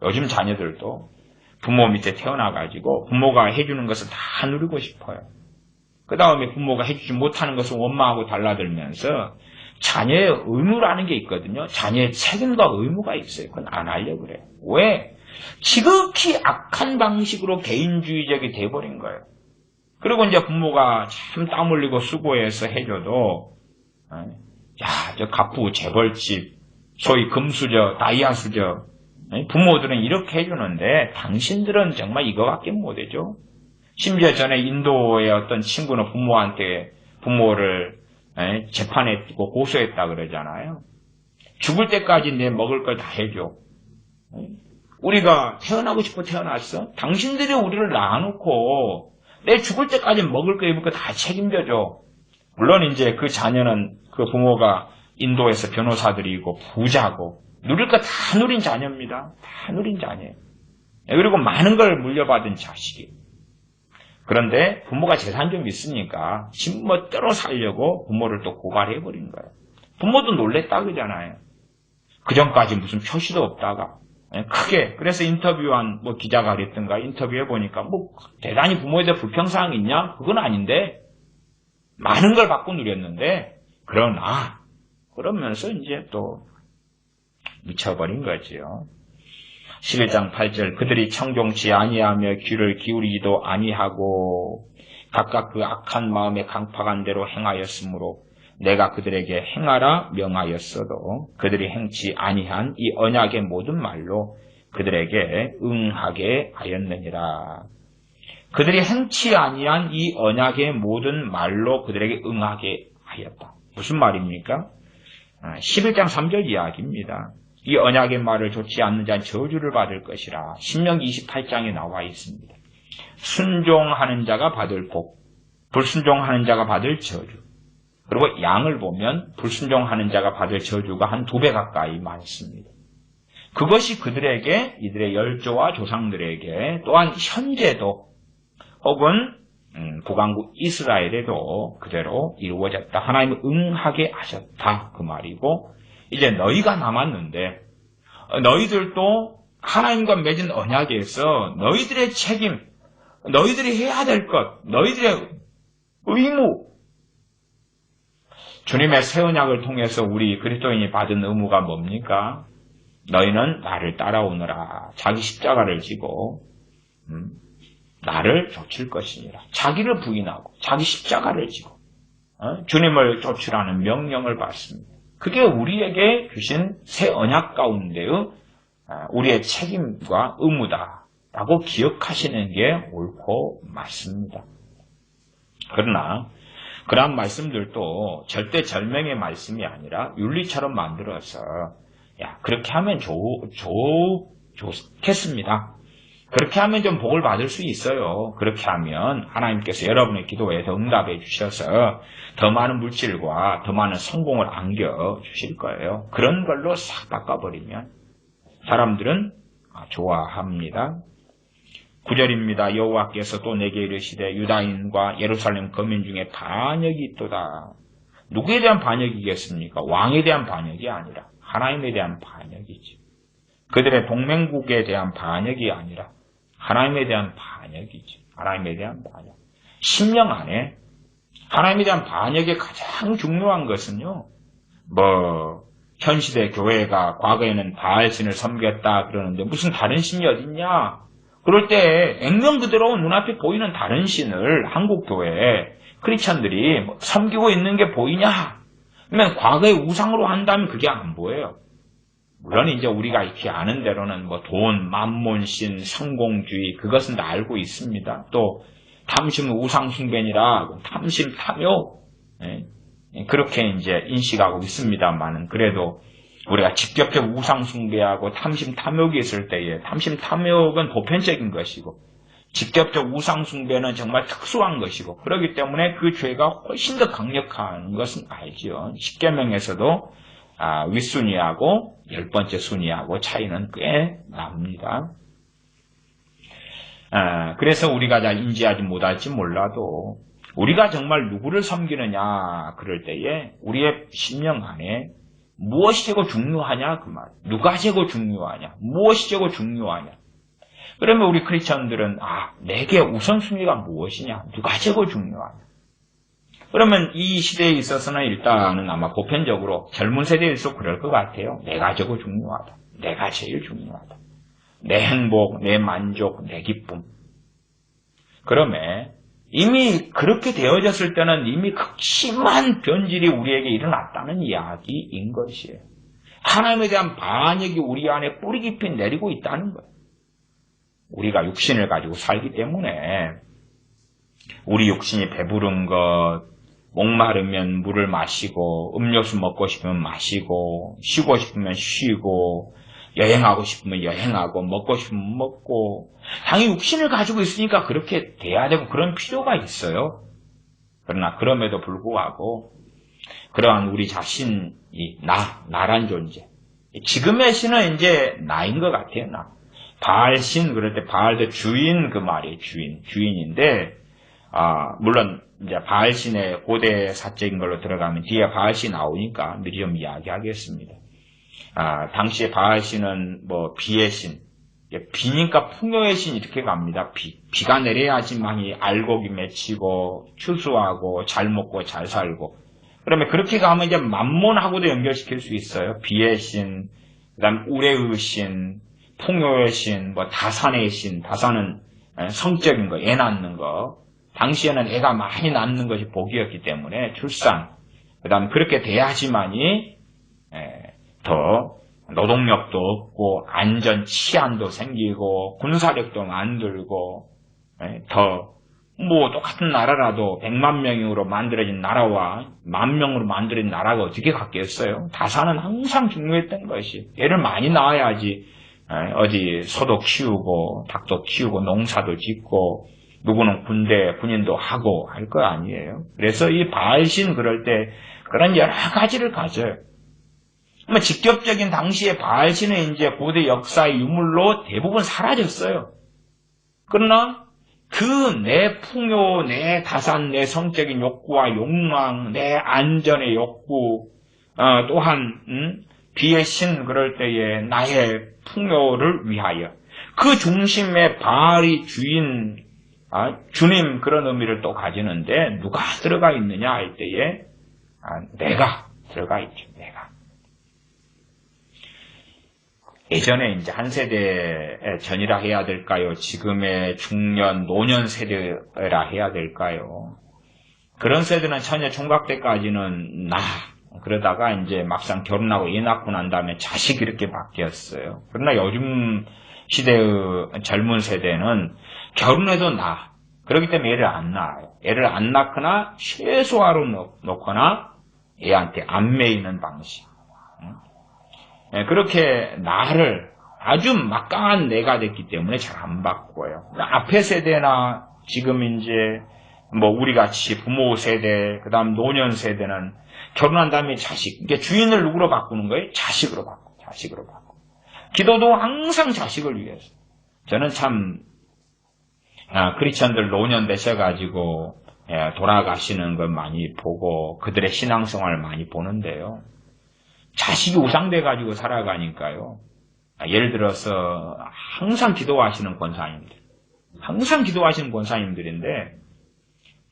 요즘 자녀들도 부모 밑에 태어나가지고 부모가 해주는 것을 다 누리고 싶어요. 그 다음에 부모가 해주지 못하는 것을 원망하고 달라들면서 자녀의 의무라는 게 있거든요. 자녀의 책임과 의무가 있어요. 그건 안 하려고 그래요. 왜? 지극히 악한 방식으로 개인주의적이 돼버린 거예요. 그리고 이제 부모가 참 땀 흘리고 수고해서 해줘도 저 갑부 재벌집, 소위 금수저, 다이아수저 부모들은 이렇게 해주는데 당신들은 정말 이거밖에 못해줘. 심지어 전에 인도의 어떤 친구는 부모를 재판에 두고 고소했다 그러잖아요. 죽을 때까지 내 먹을 걸 다 해줘. 우리가 태어나고 싶어 태어났어? 당신들이 우리를 낳아놓고 내 죽을 때까지 먹을 거 입을 거 다 책임져줘. 물론 이제 그 자녀는 그 부모가 인도에서 변호사들이고 부자고 누릴 거 다 누린 자녀입니다. 다 누린 자녀예요. 그리고 많은 걸 물려받은 자식이에요. 그런데 부모가 재산 좀 있으니까 멋대로 살려고 부모를 또 고발해버린 거예요. 부모도 놀랬다 그러잖아요. 그전까지 무슨 표시도 없다가 크게 그래서 인터뷰한 기자가 그랬던가 인터뷰해보니까 대단히 부모에 대해 불평사항이 있냐? 그건 아닌데 많은 걸 받고 누렸는데 그러나 그러면서 이제 또 미쳐버린 거지요. 11장 8절 그들이 청종치 아니하며 귀를 기울이지도 아니하고 각각 그 악한 마음에 강팍한 대로 행하였으므로 내가 그들에게 행하라 명하였어도 그들이 행치 아니한 이 언약의 모든 말로 그들에게 응하게 하였느니라. 그들이 행치 아니한 이 언약의 모든 말로 그들에게 응하게 하였다. 무슨 말입니까? 11장 3절 이야기입니다. 이 언약의 말을 좋지 않는 자는 저주를 받을 것이라. 신명기 28장에 나와 있습니다. 순종하는 자가 받을 복, 불순종하는 자가 받을 저주. 그리고 양을 보면 불순종하는 자가 받을 저주가 한 2배 가까이 많습니다. 그것이 그들에게 이들의 열조와 조상들에게 또한 현재도 혹은 북왕국 이스라엘에도 그대로 이루어졌다. 하나님은 응하게 하셨다. 그 말이고 이제 너희가 남았는데 너희들도 하나님과 맺은 언약에서 너희들의 책임, 너희들이 해야 될 것, 너희들의 의무 주님의 새 언약을 통해서 우리 그리스도인이 받은 의무가 뭡니까? 너희는 나를 따라오너라. 자기 십자가를 지고 나를 좇을 것이니라. 자기를 부인하고 자기 십자가를 지고 주님을 좇으라는 명령을 받습니다. 그게 우리에게 주신 새 언약 가운데의 우리의 책임과 의무다라고 기억하시는 게 옳고 맞습니다. 그러나 그러한 말씀들도 절대 절명의 말씀이 아니라 윤리처럼 만들어서 그렇게 하면 좋겠습니다. 그렇게 하면 좀 복을 받을 수 있어요. 그렇게 하면 하나님께서 여러분의 기도에 더 응답해 주셔서 더 많은 물질과 더 많은 성공을 안겨 주실 거예요. 그런 걸로 싹 바꿔버리면 사람들은 좋아합니다. 9절입니다. 여호와께서 또 내게 이르시되 유다인과 예루살렘 거민 중에 반역이 있도다. 누구에 대한 반역이겠습니까? 왕에 대한 반역이 아니라 하나님에 대한 반역이지. 그들의 동맹국에 대한 반역이 아니라 하나님에 대한 반역이지. 하나님에 대한 반역. 심령 안에 하나님에 대한 반역의 가장 중요한 것은요. 현 시대 교회가 과거에는 바알신을 섬겼다 그러는데 무슨 다른 신이 어딨냐? 그럴 때 액면 그대로 눈앞에 보이는 다른 신을 한국 교회 크리스천들이 섬기고 있는 게 보이냐? 그러면 과거의 우상으로 한다면 그게 안 보여요. 물론 이제 우리가 이렇게 아는 대로는 돈, 만몬신, 성공주의 그것은 다 알고 있습니다. 또 탐심 우상 숭배니라 탐심 탐욕 그렇게 이제 인식하고 있습니다만은 그래도 우리가 직접적 우상 숭배하고 탐심 탐욕이 있을 때에 탐심 탐욕은 보편적인 것이고 직접적 우상 숭배는 정말 특수한 것이고 그렇기 때문에 그 죄가 훨씬 더 강력한 것은 알죠. 십계명에서도 윗순위하고 10번째 순위하고 차이는 꽤 납니다. 그래서 우리가 잘 인지하지 못할지 몰라도 우리가 정말 누구를 섬기느냐 그럴 때에 우리의 심령 안에 무엇이 최고 중요하냐 그 말. 누가 최고 중요하냐. 무엇이 최고 중요하냐. 그러면 우리 크리스천들은 내게 우선순위가 무엇이냐. 누가 최고 중요하냐. 그러면 이 시대에 있어서는 일단은 아마 보편적으로 젊은 세대일수록 그럴 것 같아요. 내가 최고 중요하다. 내가 제일 중요하다. 내 행복, 내 만족, 내 기쁨. 그러면 이미 그렇게 되어졌을 때는 이미 극심한 변질이 우리에게 일어났다는 이야기인 것이에요. 하나님에 대한 반역이 우리 안에 뿌리 깊이 내리고 있다는 거예요. 우리가 육신을 가지고 살기 때문에 우리 육신이 배부른 것, 목마르면 물을 마시고 음료수 먹고 싶으면 마시고 쉬고 싶으면 쉬고 여행하고 싶으면 여행하고 먹고 싶으면 먹고 당연히 육신을 가지고 있으니까 그렇게 돼야 되고 그런 필요가 있어요. 그러나 그럼에도 불구하고 그러한 우리 자신이 나란 존재 지금의 신은 이제 나인 것 같아요. 바알신 그럴 때 바알도 주인 그 말이에요. 주인인데 물론 이제 바알신의 고대 사적인 걸로 들어가면 뒤에 바알신 나오니까 미리 좀 이야기하겠습니다. 당시에 바알신은 뭐 비의 신, 비니까 풍요의 신 이렇게 갑니다. 비가 내려야지만이 알곡이 맺히고 추수하고 잘 먹고 잘 살고. 그러면 그렇게 가면 이제 만몬하고도 연결시킬 수 있어요. 비의 신, 그다음 우레의 신, 풍요의 신, 뭐 다산의 신. 다산은 성적인 거, 애 낳는 거. 당시에는 애가 많이 낳는 것이 복이었기 때문에 출산. 그다음 그렇게 돼야지만이 더 노동력도 없고 안전 치안도 생기고 군사력도 만들고 더 뭐 똑같은 나라라도 100만 명으로 만들어진 나라와 10,000명으로 만들어진 나라가 어떻게 같겠어요? 다산은 항상 중요했던 것이 애를 많이 낳아야지 어디 소도 키우고 닭도 키우고 농사도 짓고 누구는 군인도 하고 할 거 아니에요. 그래서 이 바알신 그럴 때 그런 여러 가지를 가져요. 직접적인 당시의 바알신은 이제 고대 역사의 유물로 대부분 사라졌어요. 그러나 그 내 풍요, 내 다산, 내 성적인 욕구와 욕망, 내 안전의 욕구, 또한 비의 신 그럴 때에 나의 풍요를 위하여 그 중심에 바알이 주님 그런 의미를 또 가지는데 누가 들어가 있느냐 할 때에 내가 들어가 있죠. 내가. 예전에 이제 한 세대 전이라 해야 될까요? 지금의 중년, 노년 세대라 해야 될까요? 그런 세대는 처녀 총각 때까지는 그러다가 이제 막상 결혼하고 애 낳고 난 다음에 자식이 이렇게 바뀌었어요. 그러나 요즘 시대의 젊은 세대는 결혼해도 그렇기 때문에 애를 안 낳아요. 애를 안 낳거나 최소화로 놓거나 애한테 안 매이는 방식. 그렇게 나를 아주 막강한 내가 됐기 때문에 잘 안 바꿔요. 앞에 세대나 지금 이제 뭐 우리 같이 부모 세대, 그 다음 노년 세대는 결혼한 다음에 자식, 이게 주인을 누구로 바꾸는 거예요? 자식으로 바꾸고. 기도도 항상 자식을 위해서. 저는 참 크리스천들 노년 되셔가지고 돌아가시는 걸 많이 보고 그들의 신앙생활을 많이 보는데요. 자식이 우상돼가지고 살아가니까요. 예를 들어서 항상 기도하시는 권사님들인데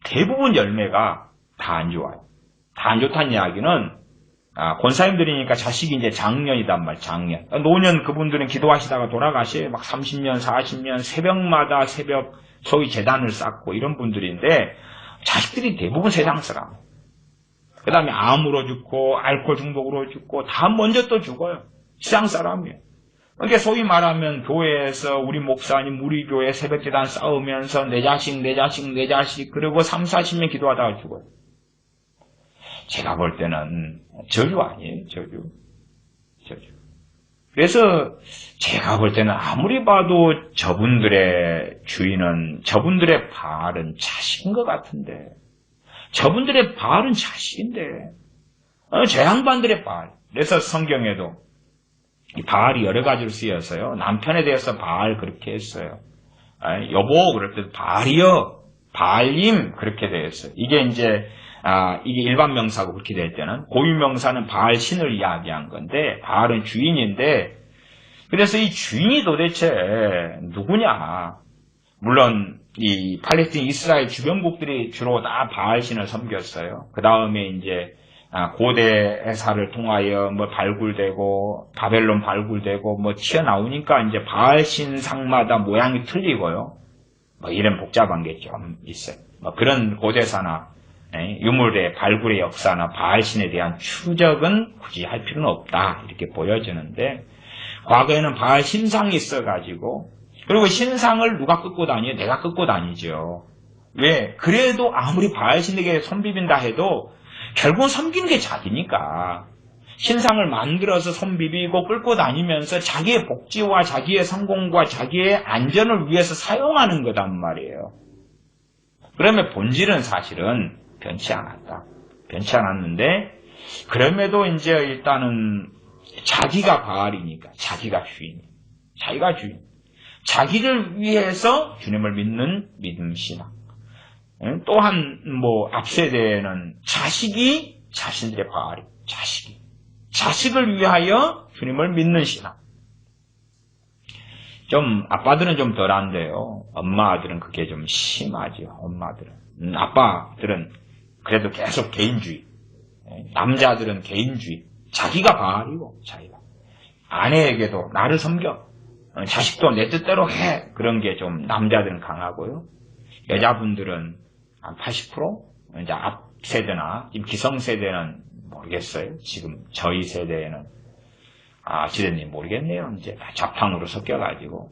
대부분 열매가 다 안 좋아요. 다 안 좋다는 이야기는 권사님들이니까 자식이 이제 장년이단 말, 장년. 노년 그분들은 기도하시다가 돌아가셔요. 막 30년, 40년 새벽마다 소위 재단을 쌓고 이런 분들인데 자식들이 대부분 세상 사람. 그 다음에 암으로 죽고 알코올 중독으로 죽고 다 먼저 또 죽어요. 세상 사람이에요. 그러니까 소위 말하면 교회에서 우리 목사님 우리 교회 새벽재단 싸우면서 내 자식 그리고 3, 40년 기도하다가 죽어요. 제가 볼 때는 저주 아니에요. 저주. 그래서 제가 볼 때는 아무리 봐도 저분들의 바알은 자식인 것 같은데 저분들의 바알은 자식인데 저 양반들의 바알. 그래서 성경에도 이 바알이 여러 가지로 쓰여서요. 남편에 대해서 바알 그렇게 했어요. 여보 그럴 때도 바알이여 바알님 그렇게 되었어요. 이게 이제 이게 일반 명사고 그렇게 될 때는 고유 명사는 바알 신을 이야기한 건데 바알은 주인인데 그래서 이 주인이 도대체 누구냐? 물론 이 팔레스틴 이스라엘 주변국들이 주로 다 바알 신을 섬겼어요. 그 다음에 이제 고대 해사를 통하여 뭐 발굴되고 바벨론 발굴되고 뭐 튀어나오니까 이제 바알 신상마다 모양이 틀리고요. 뭐 이런 복잡한 게 좀 있어요. 뭐 그런 고대사나 유물의 발굴의 역사나 바알 신에 대한 추적은 굳이 할 필요는 없다 이렇게 보여지는데 과거에는 바알 신상이 있어가지고 그리고 신상을 누가 끌고 다녀요? 내가 끌고 다니죠. 왜? 그래도 아무리 바알 신에게 손비빈다 해도 결국은 섬기는 게 자기니까 신상을 만들어서 손비비고 끌고 다니면서 자기의 복지와 자기의 성공과 자기의 안전을 위해서 사용하는 거단 말이에요. 그러면 본질은 사실은 변치 않았는데 그럼에도 이제 일단은 자기가 바알이니까 자기가 주인. 자기를 위해서 주님을 믿는 믿음 신앙. 또한 앞 세대에는 자식이 자신들의 바알이, 자식을 위하여 주님을 믿는 신앙. 좀 아빠들은 좀 덜한데요. 엄마들은 그게 좀 심하죠. 엄마들은. 아빠들은 그래도 계속 개인주의. 남자들은 개인주의. 자기가 바알이고 자기가. 아내에게도 나를 섬겨. 자식도 내 뜻대로 해. 그런 게 좀 남자들은 강하고요. 여자분들은 한 80%? 이제 앞 세대나 기성 세대는 모르겠어요. 지금 저희 세대에는 지대님 모르겠네요. 이제 자팡으로 섞여가지고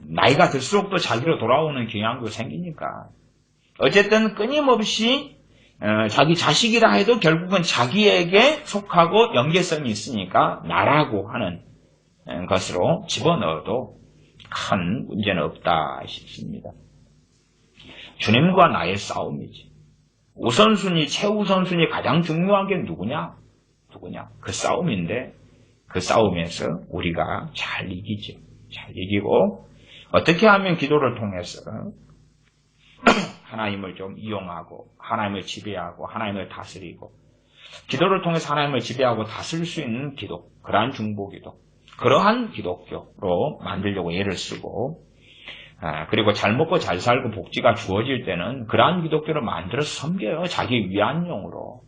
나이가 들수록 또 자기로 돌아오는 경향도 생기니까 어쨌든 끊임없이 자기 자식이라 해도 결국은 자기에게 속하고 연계성이 있으니까 나라고 하는 것으로 집어넣어도 큰 문제는 없다 싶습니다. 주님과 나의 싸움이지. 우선순위, 최우선순위 가장 중요한 게 누구냐? 그 싸움인데 그 싸움에서 우리가 잘 이기죠. 잘 이기고 어떻게 하면 기도를 통해서 하나님을 좀 이용하고 하나님을 지배하고 하나님을 다스리고 기도를 통해서 하나님을 지배하고 다스릴 수 있는 기도, 그러한 중보기도, 그러한 기독교로 만들려고 애를 쓰고 그리고 잘 먹고 잘 살고 복지가 주어질 때는 그러한 기독교를 만들어서 섬겨요. 자기 위안용으로.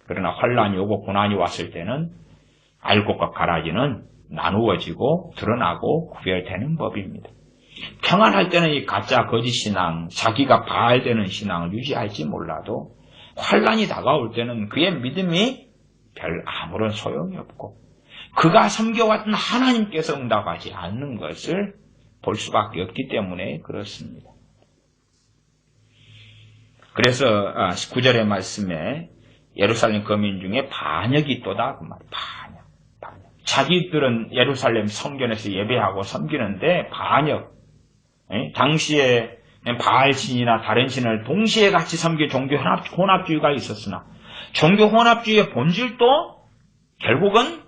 그러나 환란이 오고 고난이 왔을 때는 알곡과 가라지는 나누어지고 드러나고 구별되는 법입니다. 평안할 때는 이 가짜 거짓 신앙, 자기가 바알되는 신앙을 유지할지 몰라도 환란이 다가올 때는 그의 믿음이 별 아무런 소용이 없고 그가 섬겨왔던 하나님께서 응답하지 않는 것을 볼 수밖에 없기 때문에 그렇습니다. 그래서 19절의 말씀에 예루살렘 거민 중에 반역이 있도다 그 말이에요. 반역. 자기들은 예루살렘 성전에서 예배하고 섬기는데 반역. 당시에 바알 신이나 다른 신을 동시에 같이 섬길 종교 혼합주의가 있었으나 종교 혼합주의의 본질도 결국은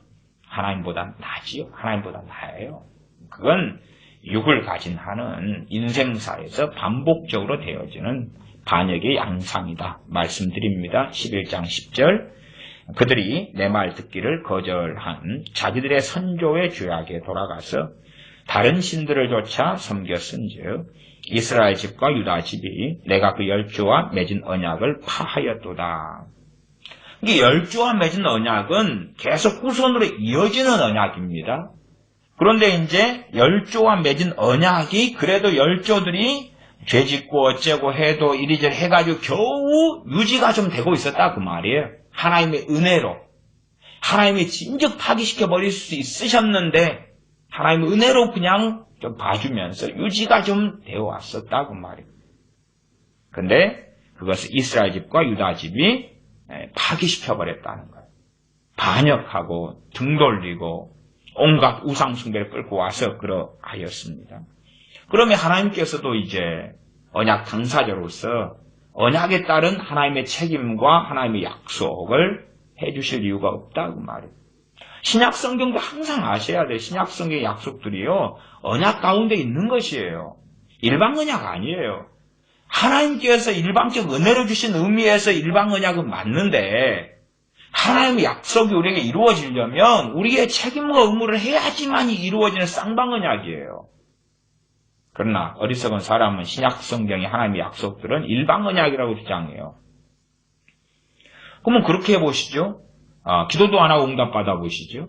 하나님보다 나지요. 하나님보다 나아요. 그건 육을 가진 하는 인생사에서 반복적으로 되어지는 반역의 양상이다. 말씀드립니다. 11장 10절 그들이 내 말 듣기를 거절한 자기들의 선조의 죄악에 돌아가서 다른 신들을 쫓아 섬겼은즉 이스라엘 집과 유다 집이 내가 그 열조와 맺은 언약을 파하였도다. 이 열조와 맺은 언약은 계속 후손으로 이어지는 언약입니다. 그런데 이제 열조와 맺은 언약이 그래도 열조들이 죄짓고 어째고 해도 이리저리 해가지고 겨우 유지가 좀 되고 있었다 그 말이에요. 하나님의 은혜로. 하나님이 진즉 파기시켜버릴 수 있으셨는데 하나님의 은혜로 그냥 좀 봐주면서 유지가 좀 되어 왔었다 그 말이에요. 근데 그것을 이스라엘 집과 유다 집이 파기시켜버렸다는 거예요. 반역하고 등 돌리고 온갖 우상 숭배를 끌고 와서 그러하였습니다. 그러면 하나님께서도 이제 언약 당사자로서 언약에 따른 하나님의 책임과 하나님의 약속을 해주실 이유가 없다고 말이에요. 신약 성경도 항상 아셔야 돼요. 신약 성경의 약속들이요. 언약 가운데 있는 것이에요. 일반 언약 아니에요. 하나님께서 일방적 은혜를 주신 의미에서 일반 언약은 맞는데 하나님의 약속이 우리에게 이루어지려면 우리의 책임과 의무를 해야지만 이루어지는 쌍방 언약이에요. 그러나 어리석은 사람은 신약 성경의 하나님의 약속들은 일방 언약이라고 주장해요. 그러면 그렇게 해보시죠. 기도도 안 하고 응답 받아보시죠.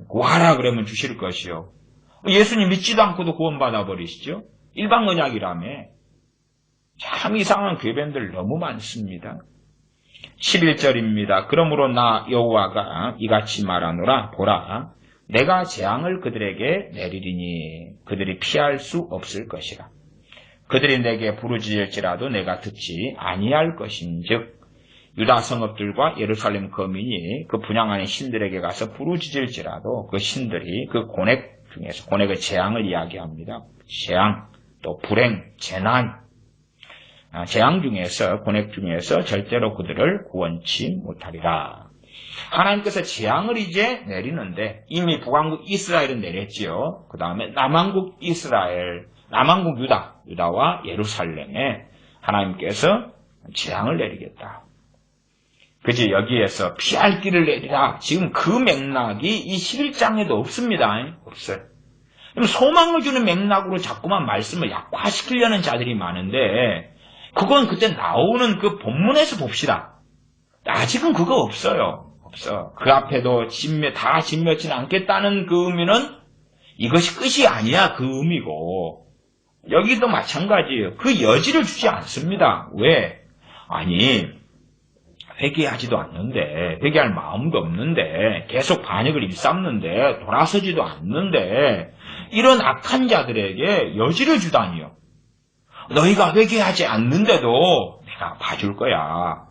구하라 그러면 주실 것이요. 예수님 믿지도 않고도 구원받아 버리시죠. 일방 언약이라며. 참 이상한 궤변들 너무 많습니다. 11절입니다. 그러므로 나 여호와가 이같이 말하노라. 보라, 내가 재앙을 그들에게 내리리니 그들이 피할 수 없을 것이라. 그들이 내게 부르짖을지라도 내가 듣지 아니할 것인즉 유다 성읍들과 예루살렘 거민이 그 분향하는 신들에게 가서 부르짖을지라도 그 신들이 그 고액 중에서, 고액의 재앙을 이야기합니다. 재앙, 또 불행, 재난, 재앙 중에서, 고액 중에서 절대로 그들을 구원치 못하리라. 하나님께서 재앙을 이제 내리는데 이미 북왕국 이스라엘은 내렸지요. 그 다음에 남왕국 이스라엘, 남왕국 유다와 예루살렘에 하나님께서 재앙을 내리겠다. 그지 여기에서 피할 길을 내리라. 지금 그 맥락이 이 11장에도 없습니다. 없어요. 그럼 소망을 주는 맥락으로 자꾸만 말씀을 약화시키려는 자들이 많은데 그건 그때 나오는 그 본문에서 봅시다. 아직은 그거 없어요. 없어. 그 앞에도 다 짓맺지는 않겠다는 그 의미는 이것이 끝이 아니야. 그 의미고 여기도 마찬가지예요. 그 여지를 주지 않습니다. 왜? 아니 회개하지도 않는데 회개할 마음도 없는데 계속 반역을 일삼는데 돌아서지도 않는데 이런 악한 자들에게 여지를 주다니요. 너희가 회개하지 않는데도 내가 봐줄 거야.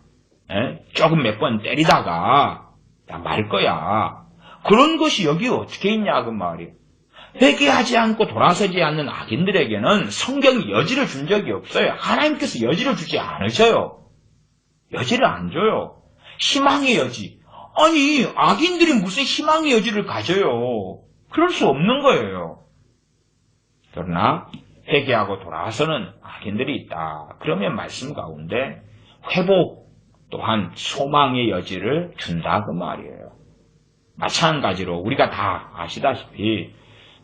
조금 몇 번 때리다가 말 거야. 그런 것이 여기 어떻게 있냐 그 말이에요. 회개하지 않고 돌아서지 않는 악인들에게는 성경이 여지를 준 적이 없어요. 하나님께서 여지를 주지 않으셔요. 여지를 안 줘요. 희망의 여지. 아니 악인들이 무슨 희망의 여지를 가져요. 그럴 수 없는 거예요. 그러나 회개하고 돌아서는 악인들이 있다. 그러면 말씀 가운데 회복 또한 소망의 여지를 준다 그 말이에요. 마찬가지로 우리가 다 아시다시피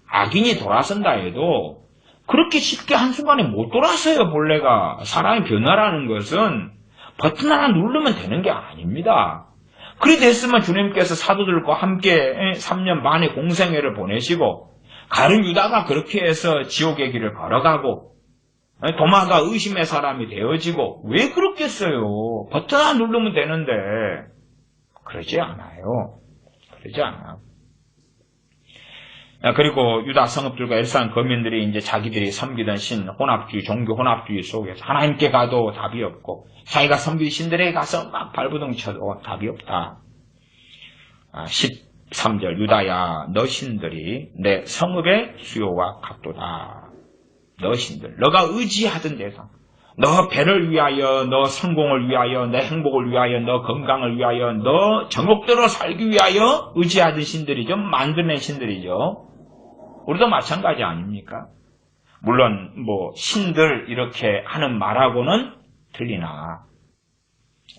악인이 돌아선다 해도 그렇게 쉽게 한순간에 못 돌아서요. 본래가 사람의 변화라는 것은 버튼 하나 누르면 되는 게 아닙니다. 그리 됐으면 주님께서 사도들과 함께 3년 반의 공생애를 보내시고 가룟 유다가 그렇게 해서 지옥의 길을 걸어가고 도마가 의심의 사람이 되어지고 왜 그렇겠어요? 버튼 하나 누르면 되는데 그러지 않아요. 그러지 않아요. 그리고 유다 성읍들과 예루살렘 거민들이 이제 자기들이 섬기던 신 혼합주의, 종교 혼합주의 속에서 하나님께 가도 답이 없고 자기가 섬기던 신들에게 가서 막 발부둥 쳐도 답이 없다. 13절 유다야 너 신들이 내 성읍의 수요와 같도다. 너 신들 너가 의지하던 대상 너 배를 위하여 너 성공을 위하여 내 행복을 위하여 너 건강을 위하여 너 정욕대로 살기 위하여 의지하던 신들이죠. 만들어낸 신들이죠. 우리도 마찬가지 아닙니까? 물론 신들 이렇게 하는 말하고는 틀리나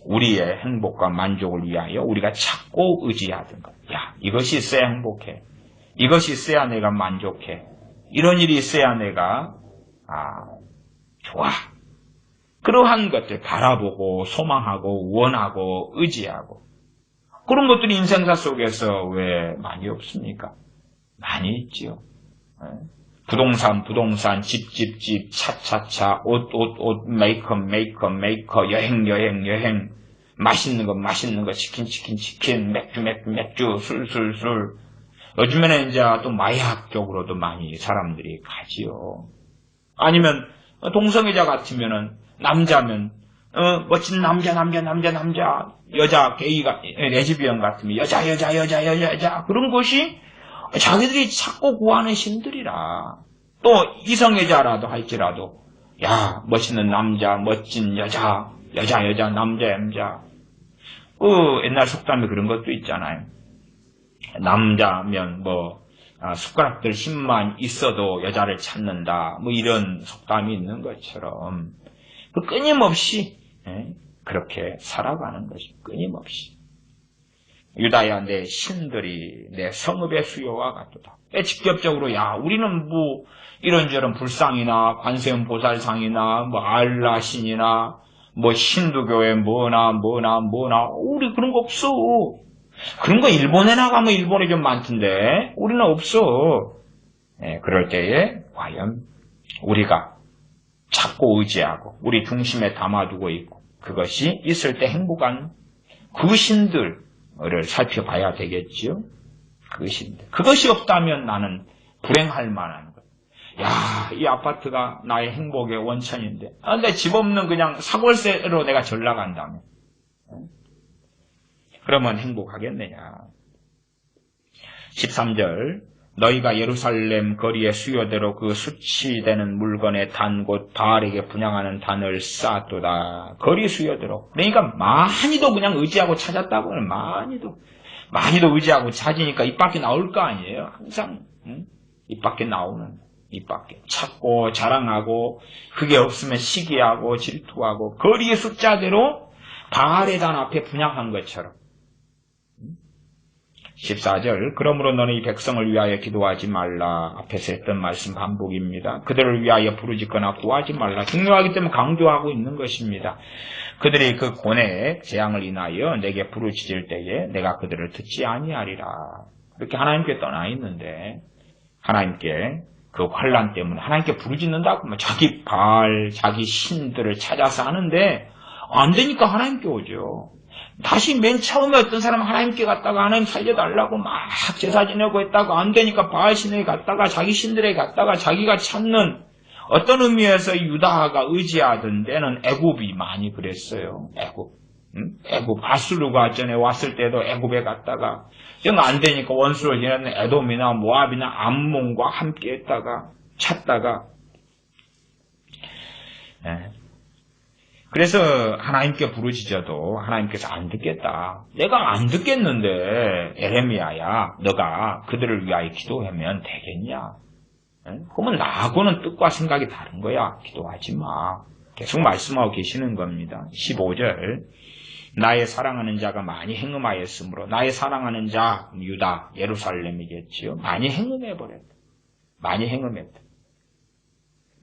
우리의 행복과 만족을 위하여 우리가 찾고 의지하던 것. 야, 이것이 있어야 행복해. 이것이 있어야 내가 만족해. 이런 일이 있어야 내가 좋아. 그러한 것들 바라보고 소망하고 원하고 의지하고 그런 것들이 인생사 속에서 왜 많이 없습니까? 많이 있지요. 부동산, 집, 차, 옷, 메이크업, 여행, 맛있는 거, 치킨, 맥주, 술. 요즘에는 이제 또 마약 쪽으로도 많이 사람들이 가지요. 아니면 동성애자 같으면은 남자면 멋진 남자 여자 게이가 레즈비언 같으면 여자 그런 것이 자기들이 찾고 구하는 신들이라. 또 이성애자라도 할지라도 야 멋있는 남자 멋진 여자 남자 그 옛날 속담에 그런 것도 있잖아요. 남자면 숟가락들 힘만 있어도 여자를 찾는다 이런 속담이 있는 것처럼 끊임없이 그렇게 살아가는 것이 끊임없이 유다야 내 신들이 내 성읍의 수요와 같도다. 직접적으로 야 우리는 이런저런 불상이나 관세음 보살상이나 알라 신이나 힌두교에 뭐나 우리 그런 거 없어. 그런 거 일본에 나가면 일본에 좀 많던데 우리는 없어. 그럴 때에 과연 우리가 찾고 의지하고 우리 중심에 담아두고 있고 그것이 있을 때 행복한 그 신들을 살펴봐야 되겠지요. 그 신들. 그것이 없다면 나는 불행할 만한 것. 야, 이 아파트가 나의 행복의 원천인데 내 집 없는 그냥 사골세로 내가 전락한다면 그러면 행복하겠느냐. 13절 너희가 예루살렘 거리의 수요대로 그 수치되는 물건의 단 곧 바알에게 분향하는 단을 쌓았도다. 거리 수요대로. 그러니까 많이도 그냥 의지하고 찾았다고 하는 많이도 의지하고 찾으니까 입 밖에 나올 거 아니에요. 항상 입 밖에 나오는 입 밖에 찾고 자랑하고 그게 없으면 시기하고 질투하고 거리의 숫자대로 바알의 단 앞에 분향한 것처럼. 14절 그러므로 너는 이 백성을 위하여 기도하지 말라. 앞에서 했던 말씀 반복입니다. 그들을 위하여 부르짖거나 구하지 말라. 중요하기 때문에 강조하고 있는 것입니다. 그들이 그 고뇌 재앙을 인하여 내게 부르짖을 때에 내가 그들을 듣지 아니하리라. 그렇게 하나님께 떠나 있는데 하나님께 그 환난 때문에 하나님께 부르짖는다고 뭐 자기 바알 자기 신들을 찾아서 하는데 안 되니까 하나님께 오죠. 다시 맨 처음에 어떤 사람은 하나님께 갔다가 하나님 살려달라고 막 제사 지내고 했다가 안 되니까 바알 신에게 갔다가 자기 신들에게 갔다가 자기가 찾는 어떤 의미에서 유다가 의지하던 데는 애굽이 많이 그랬어요. 애굽 아수르가 전에 왔을 때도 애굽에 갔다가 영 안 되니까 원수를 지내는 에돔이나 모압이나 암몬과 함께 했다가 찾다가 그래서 하나님께 부르짖어도 하나님께서 안 듣겠다. 내가 안 듣겠는데 에레미야야 너가 그들을 위하여 기도하면 되겠냐? 그러면 나하고는 뜻과 생각이 다른 거야. 기도하지 마. 계속 말씀하고 계시는 겁니다. 15절 나의 사랑하는 자가 많이 행음하였으므로 나의 사랑하는 자 유다 예루살렘이겠지요. 많이 행음해버렸다. 많이 행음했다.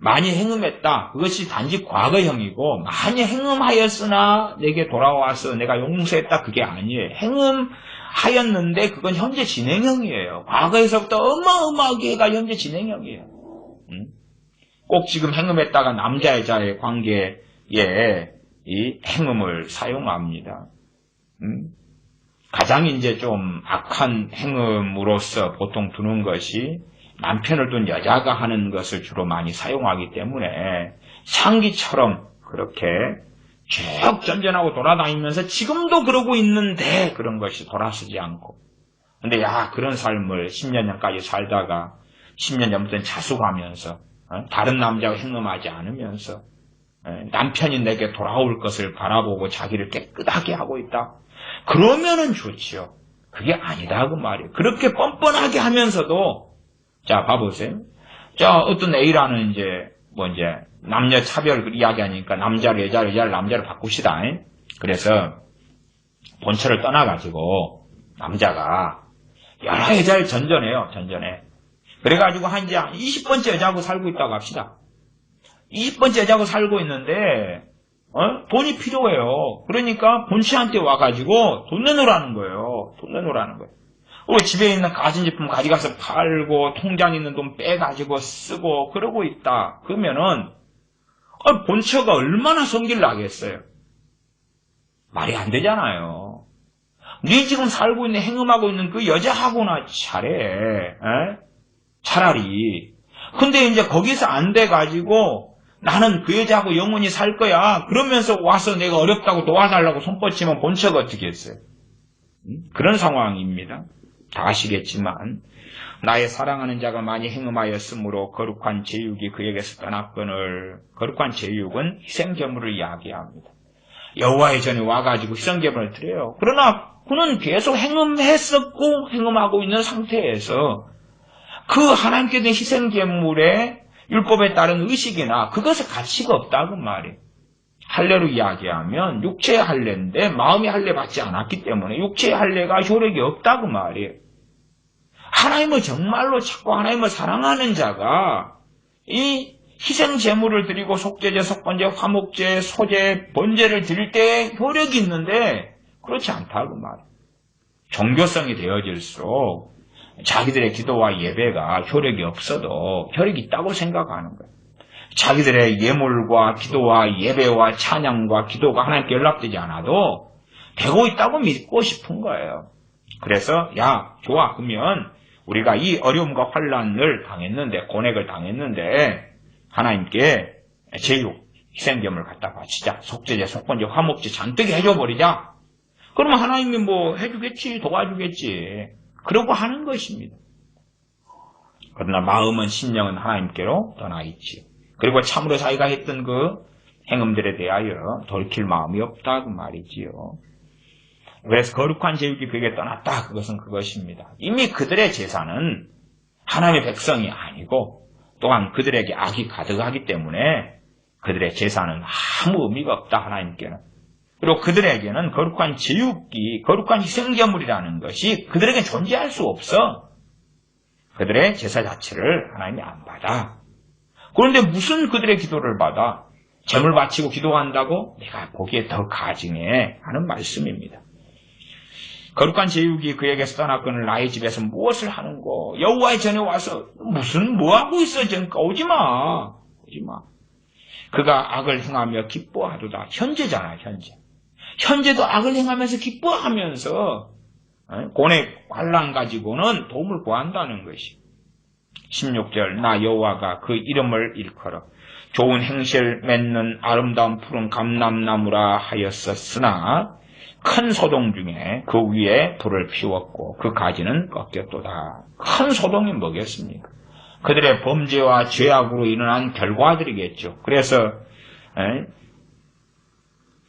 많이 행음했다. 그것이 단지 과거형이고 많이 행음하였으나 내게 돌아와서 내가 용서했다. 그게 아니에요. 행음하였는데 그건 현재 진행형이에요. 과거에서부터 어마어마하게가 현재 진행형이에요. 꼭 지금 행음했다가 남자 여자의 관계에 이 행음을 사용합니다. 가장 이제 좀 악한 행음으로서 보통 두는 것이 남편을 둔 여자가 하는 것을 주로 많이 사용하기 때문에 창기처럼 그렇게 쭉 전전하고 돌아다니면서 지금도 그러고 있는데 그런 것이 돌아서지 않고 근데 그런 삶을 10년 전까지 살다가 10년 전부터는 자숙하면서 다른 남자와 행음하지 않으면서 남편이 내게 돌아올 것을 바라보고 자기를 깨끗하게 하고 있다. 그러면은 좋지요. 그게 아니다 그 말이에요. 그렇게 뻔뻔하게 하면서도 자, 봐보세요. 자, 어떤 A라는 남녀 차별 이야기하니까 남자를 여자를 남자를 바꿉시다. 그래서 본처를 떠나가지고 남자가 여러 여자를 전전해. 그래가지고 한 20번째 여자하고 살고 있다고 합시다. 20번째 여자하고 살고 있는데, 돈이 필요해요. 그러니까 본처한테 와가지고 돈 내놓으라는 거예요. 그리고 집에 있는 가전제품 가져가서 팔고 통장에 있는 돈 빼가지고 쓰고 그러고 있다. 그러면은 본처가 얼마나 성질 나겠어요. 말이 안 되잖아요. 네 지금 살고 있는 행음하고 있는 그 여자하고나 잘해. 차라리. 근데 이제 거기서 안 돼가지고 나는 그 여자하고 영원히 살 거야. 그러면서 와서 내가 어렵다고 도와달라고 손 뻗치면 본처가 어떻게 했어요? 그런 상황입니다. 다 아시겠지만 나의 사랑하는 자가 많이 행음하였으므로 거룩한 제육이 그에게서 떠났거늘. 거룩한 제육은 희생제물을 이야기합니다. 여호와의 전에 와가지고 희생제물을 드려요. 그러나 그는 계속 행음했었고 행음하고 있는 상태에서 그 하나님께 된 희생제물의 율법에 따른 의식이나 그것의 가치가 없다고 말이에요. 할례로 이야기하면 육체의 할례인데 마음의 할례 받지 않았기 때문에 육체의 할례가 효력이 없다고 말이에요. 하나님을 정말로 찾고 하나님을 사랑하는 자가 이 희생 제물을 드리고 속죄제, 속번제, 화목제, 소제, 번제를 드릴 때 효력이 있는데 그렇지 않다고 말이에요. 종교성이 되어질수록 자기들의 기도와 예배가 효력이 없어도 효력이 있다고 생각하는 거예요. 자기들의 예물과 기도와 예배와 찬양과 기도가 하나님께 연락되지 않아도 되고 있다고 믿고 싶은 거예요. 그래서 좋아. 그러면 우리가 이 어려움과 환난을 당했는데 고뇌를 당했는데 하나님께 제육, 희생제물을 갖다 바치자. 속죄제, 속번제, 화목제 잔뜩 해줘버리자. 그러면 하나님이 해주겠지, 도와주겠지. 그러고 하는 것입니다. 그러나 마음은 심령은 하나님께로 떠나 있지요. 그리고 참으로 자기가 했던 그 행음들에 대하여 돌이킬 마음이 없다 그 말이지요. 그래서 거룩한 제육이 그에게 떠났다. 그것은 그것입니다. 이미 그들의 제사는 하나님의 백성이 아니고 또한 그들에게 악이 가득하기 때문에 그들의 제사는 아무 의미가 없다. 하나님께는. 그리고 그들에게는 거룩한 제육이 거룩한 희생제물이라는 것이 그들에게 존재할 수 없어. 그들의 제사 자체를 하나님이 안 받아. 그런데 무슨 그들의 기도를 받아? 제물 바치고 기도한다고? 내가 거기에 더 가증해 하는 말씀입니다. 거룩한 제육이 그에게서 떠났거늘 나의 집에서 무엇을 하는고? 여호와의 전에 와서 뭐하고 있어? 오지마. 오지마. 그가 악을 행하며 기뻐하도다. 현재잖아, 현재. 현재도 악을 행하면서 기뻐하면서 고뇌 환난 가지고는 도움을 구한다는 것이. 16절 나 여호와가 그 이름을 일컬어 좋은 행실 맺는 아름다운 푸른 감람나무라 하였었으나 큰 소동 중에 그 위에 불을 피웠고 그 가지는 꺾였도다. 큰 소동이 뭐겠습니까? 그들의 범죄와 죄악으로 일어난 결과들이겠죠. 그래서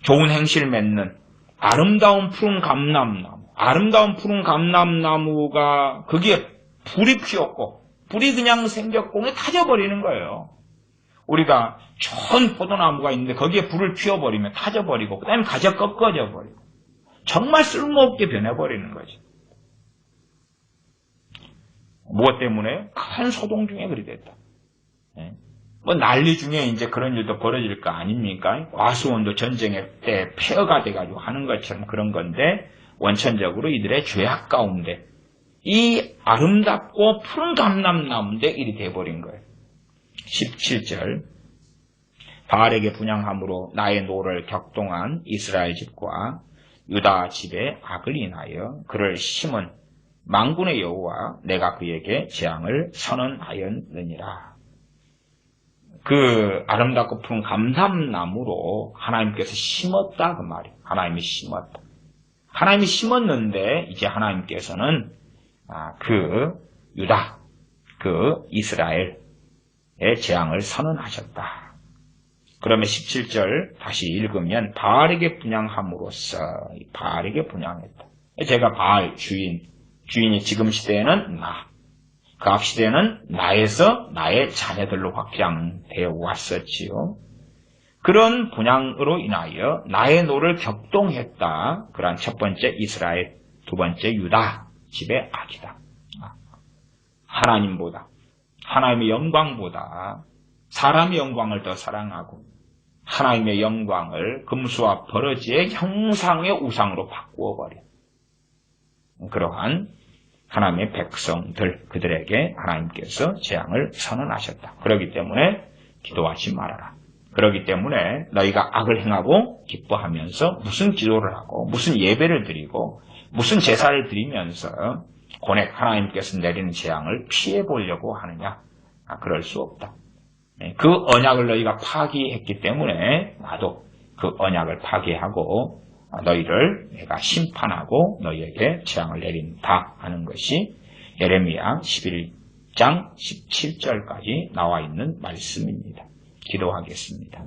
좋은 행실 맺는 아름다운 푸른 감람나무, 아름다운 푸른 감람나무가 거기에 불이 피었고 불이 그냥 생겼고 타져버리는 거예요. 우리가 좋은 포도나무가 있는데 거기에 불을 피워버리면 타져버리고 그 다음에 가지가 꺾어져 버리고 정말 쓸모없게 변해버리는 거죠. 무엇 때문에? 큰 소동 중에 그리 됐다. 뭐 난리 중에 이제 그런 일도 벌어질 거 아닙니까? 과수원도 전쟁의 때 폐허가 돼가지고 하는 것처럼 그런 건데 원천적으로 이들의 죄악 가운데 이 아름답고 푸른 감람나무인데 일이 돼버린 거예요. 17절 바알에게 분향함으로 나의 노를 격동한 이스라엘 집과 유다 집의 악을 인하여 그를 심은 만군의 여호와 내가 그에게 재앙을 선언하였느니라. 그 아름답고 푸른 감람나무로 하나님께서 심었다 그 말이에요. 하나님이 심었다. 하나님이 심었는데 이제 하나님께서는 그 유다, 그 이스라엘의 재앙을 선언하셨다. 그러면 17절 다시 읽으면 바알에게 분향함으로써 바알에게 분향했다. 제가 바알 주인이 지금 시대에는 나, 그 앞 시대에는 나에서 나의 자녀들로 확장되어 왔었지요. 그런 분향으로 인하여 나의 노를 격동했다. 그러한 첫 번째 이스라엘, 두 번째 유다 집의 악이다. 하나님보다, 하나님의 영광보다 사람의 영광을 더 사랑하고 하나님의 영광을 금수와 버러지의 형상의 우상으로 바꾸어버려. 그러한 하나님의 백성들, 그들에게 하나님께서 재앙을 선언하셨다. 그렇기 때문에 기도하지 말아라. 그렇기 때문에 너희가 악을 행하고 기뻐하면서 무슨 기도를 하고 무슨 예배를 드리고 무슨 제사를 드리면서 고뇌 하나님께서 내리는 재앙을 피해보려고 하느냐? 그럴 수 없다. 그 언약을 너희가 파기했기 때문에 나도 그 언약을 파기하고 너희를 내가 심판하고 너희에게 재앙을 내린다 하는 것이 예레미야 11장 17절까지 나와 있는 말씀입니다. 기도하겠습니다.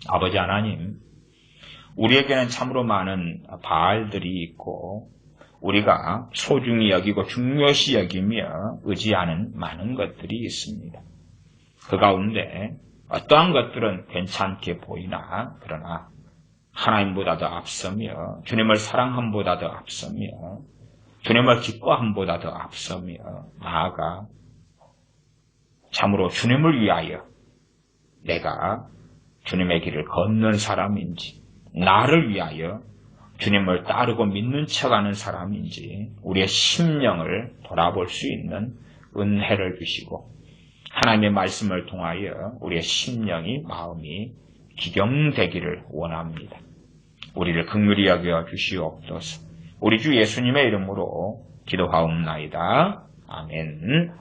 아버지 하나님, 우리에게는 참으로 많은 바알들이 있고 우리가 소중히 여기고 중요시 여기며 의지하는 많은 것들이 있습니다. 그 가운데 어떠한 것들은 괜찮게 보이나 그러나 하나님보다 더 앞서며 주님을 사랑함보다 더 앞서며 주님을 기뻐함보다 더 앞서며 나아가 참으로 주님을 위하여 내가 주님의 길을 걷는 사람인지 나를 위하여 주님을 따르고 믿는 척하는 사람인지 우리의 심령을 돌아볼 수 있는 은혜를 주시고 하나님의 말씀을 통하여 우리의 심령이 마음이 기경되기를 원합니다. 우리를 긍휼히 여겨 주시옵소서. 우리 주 예수님의 이름으로 기도하옵나이다. 아멘.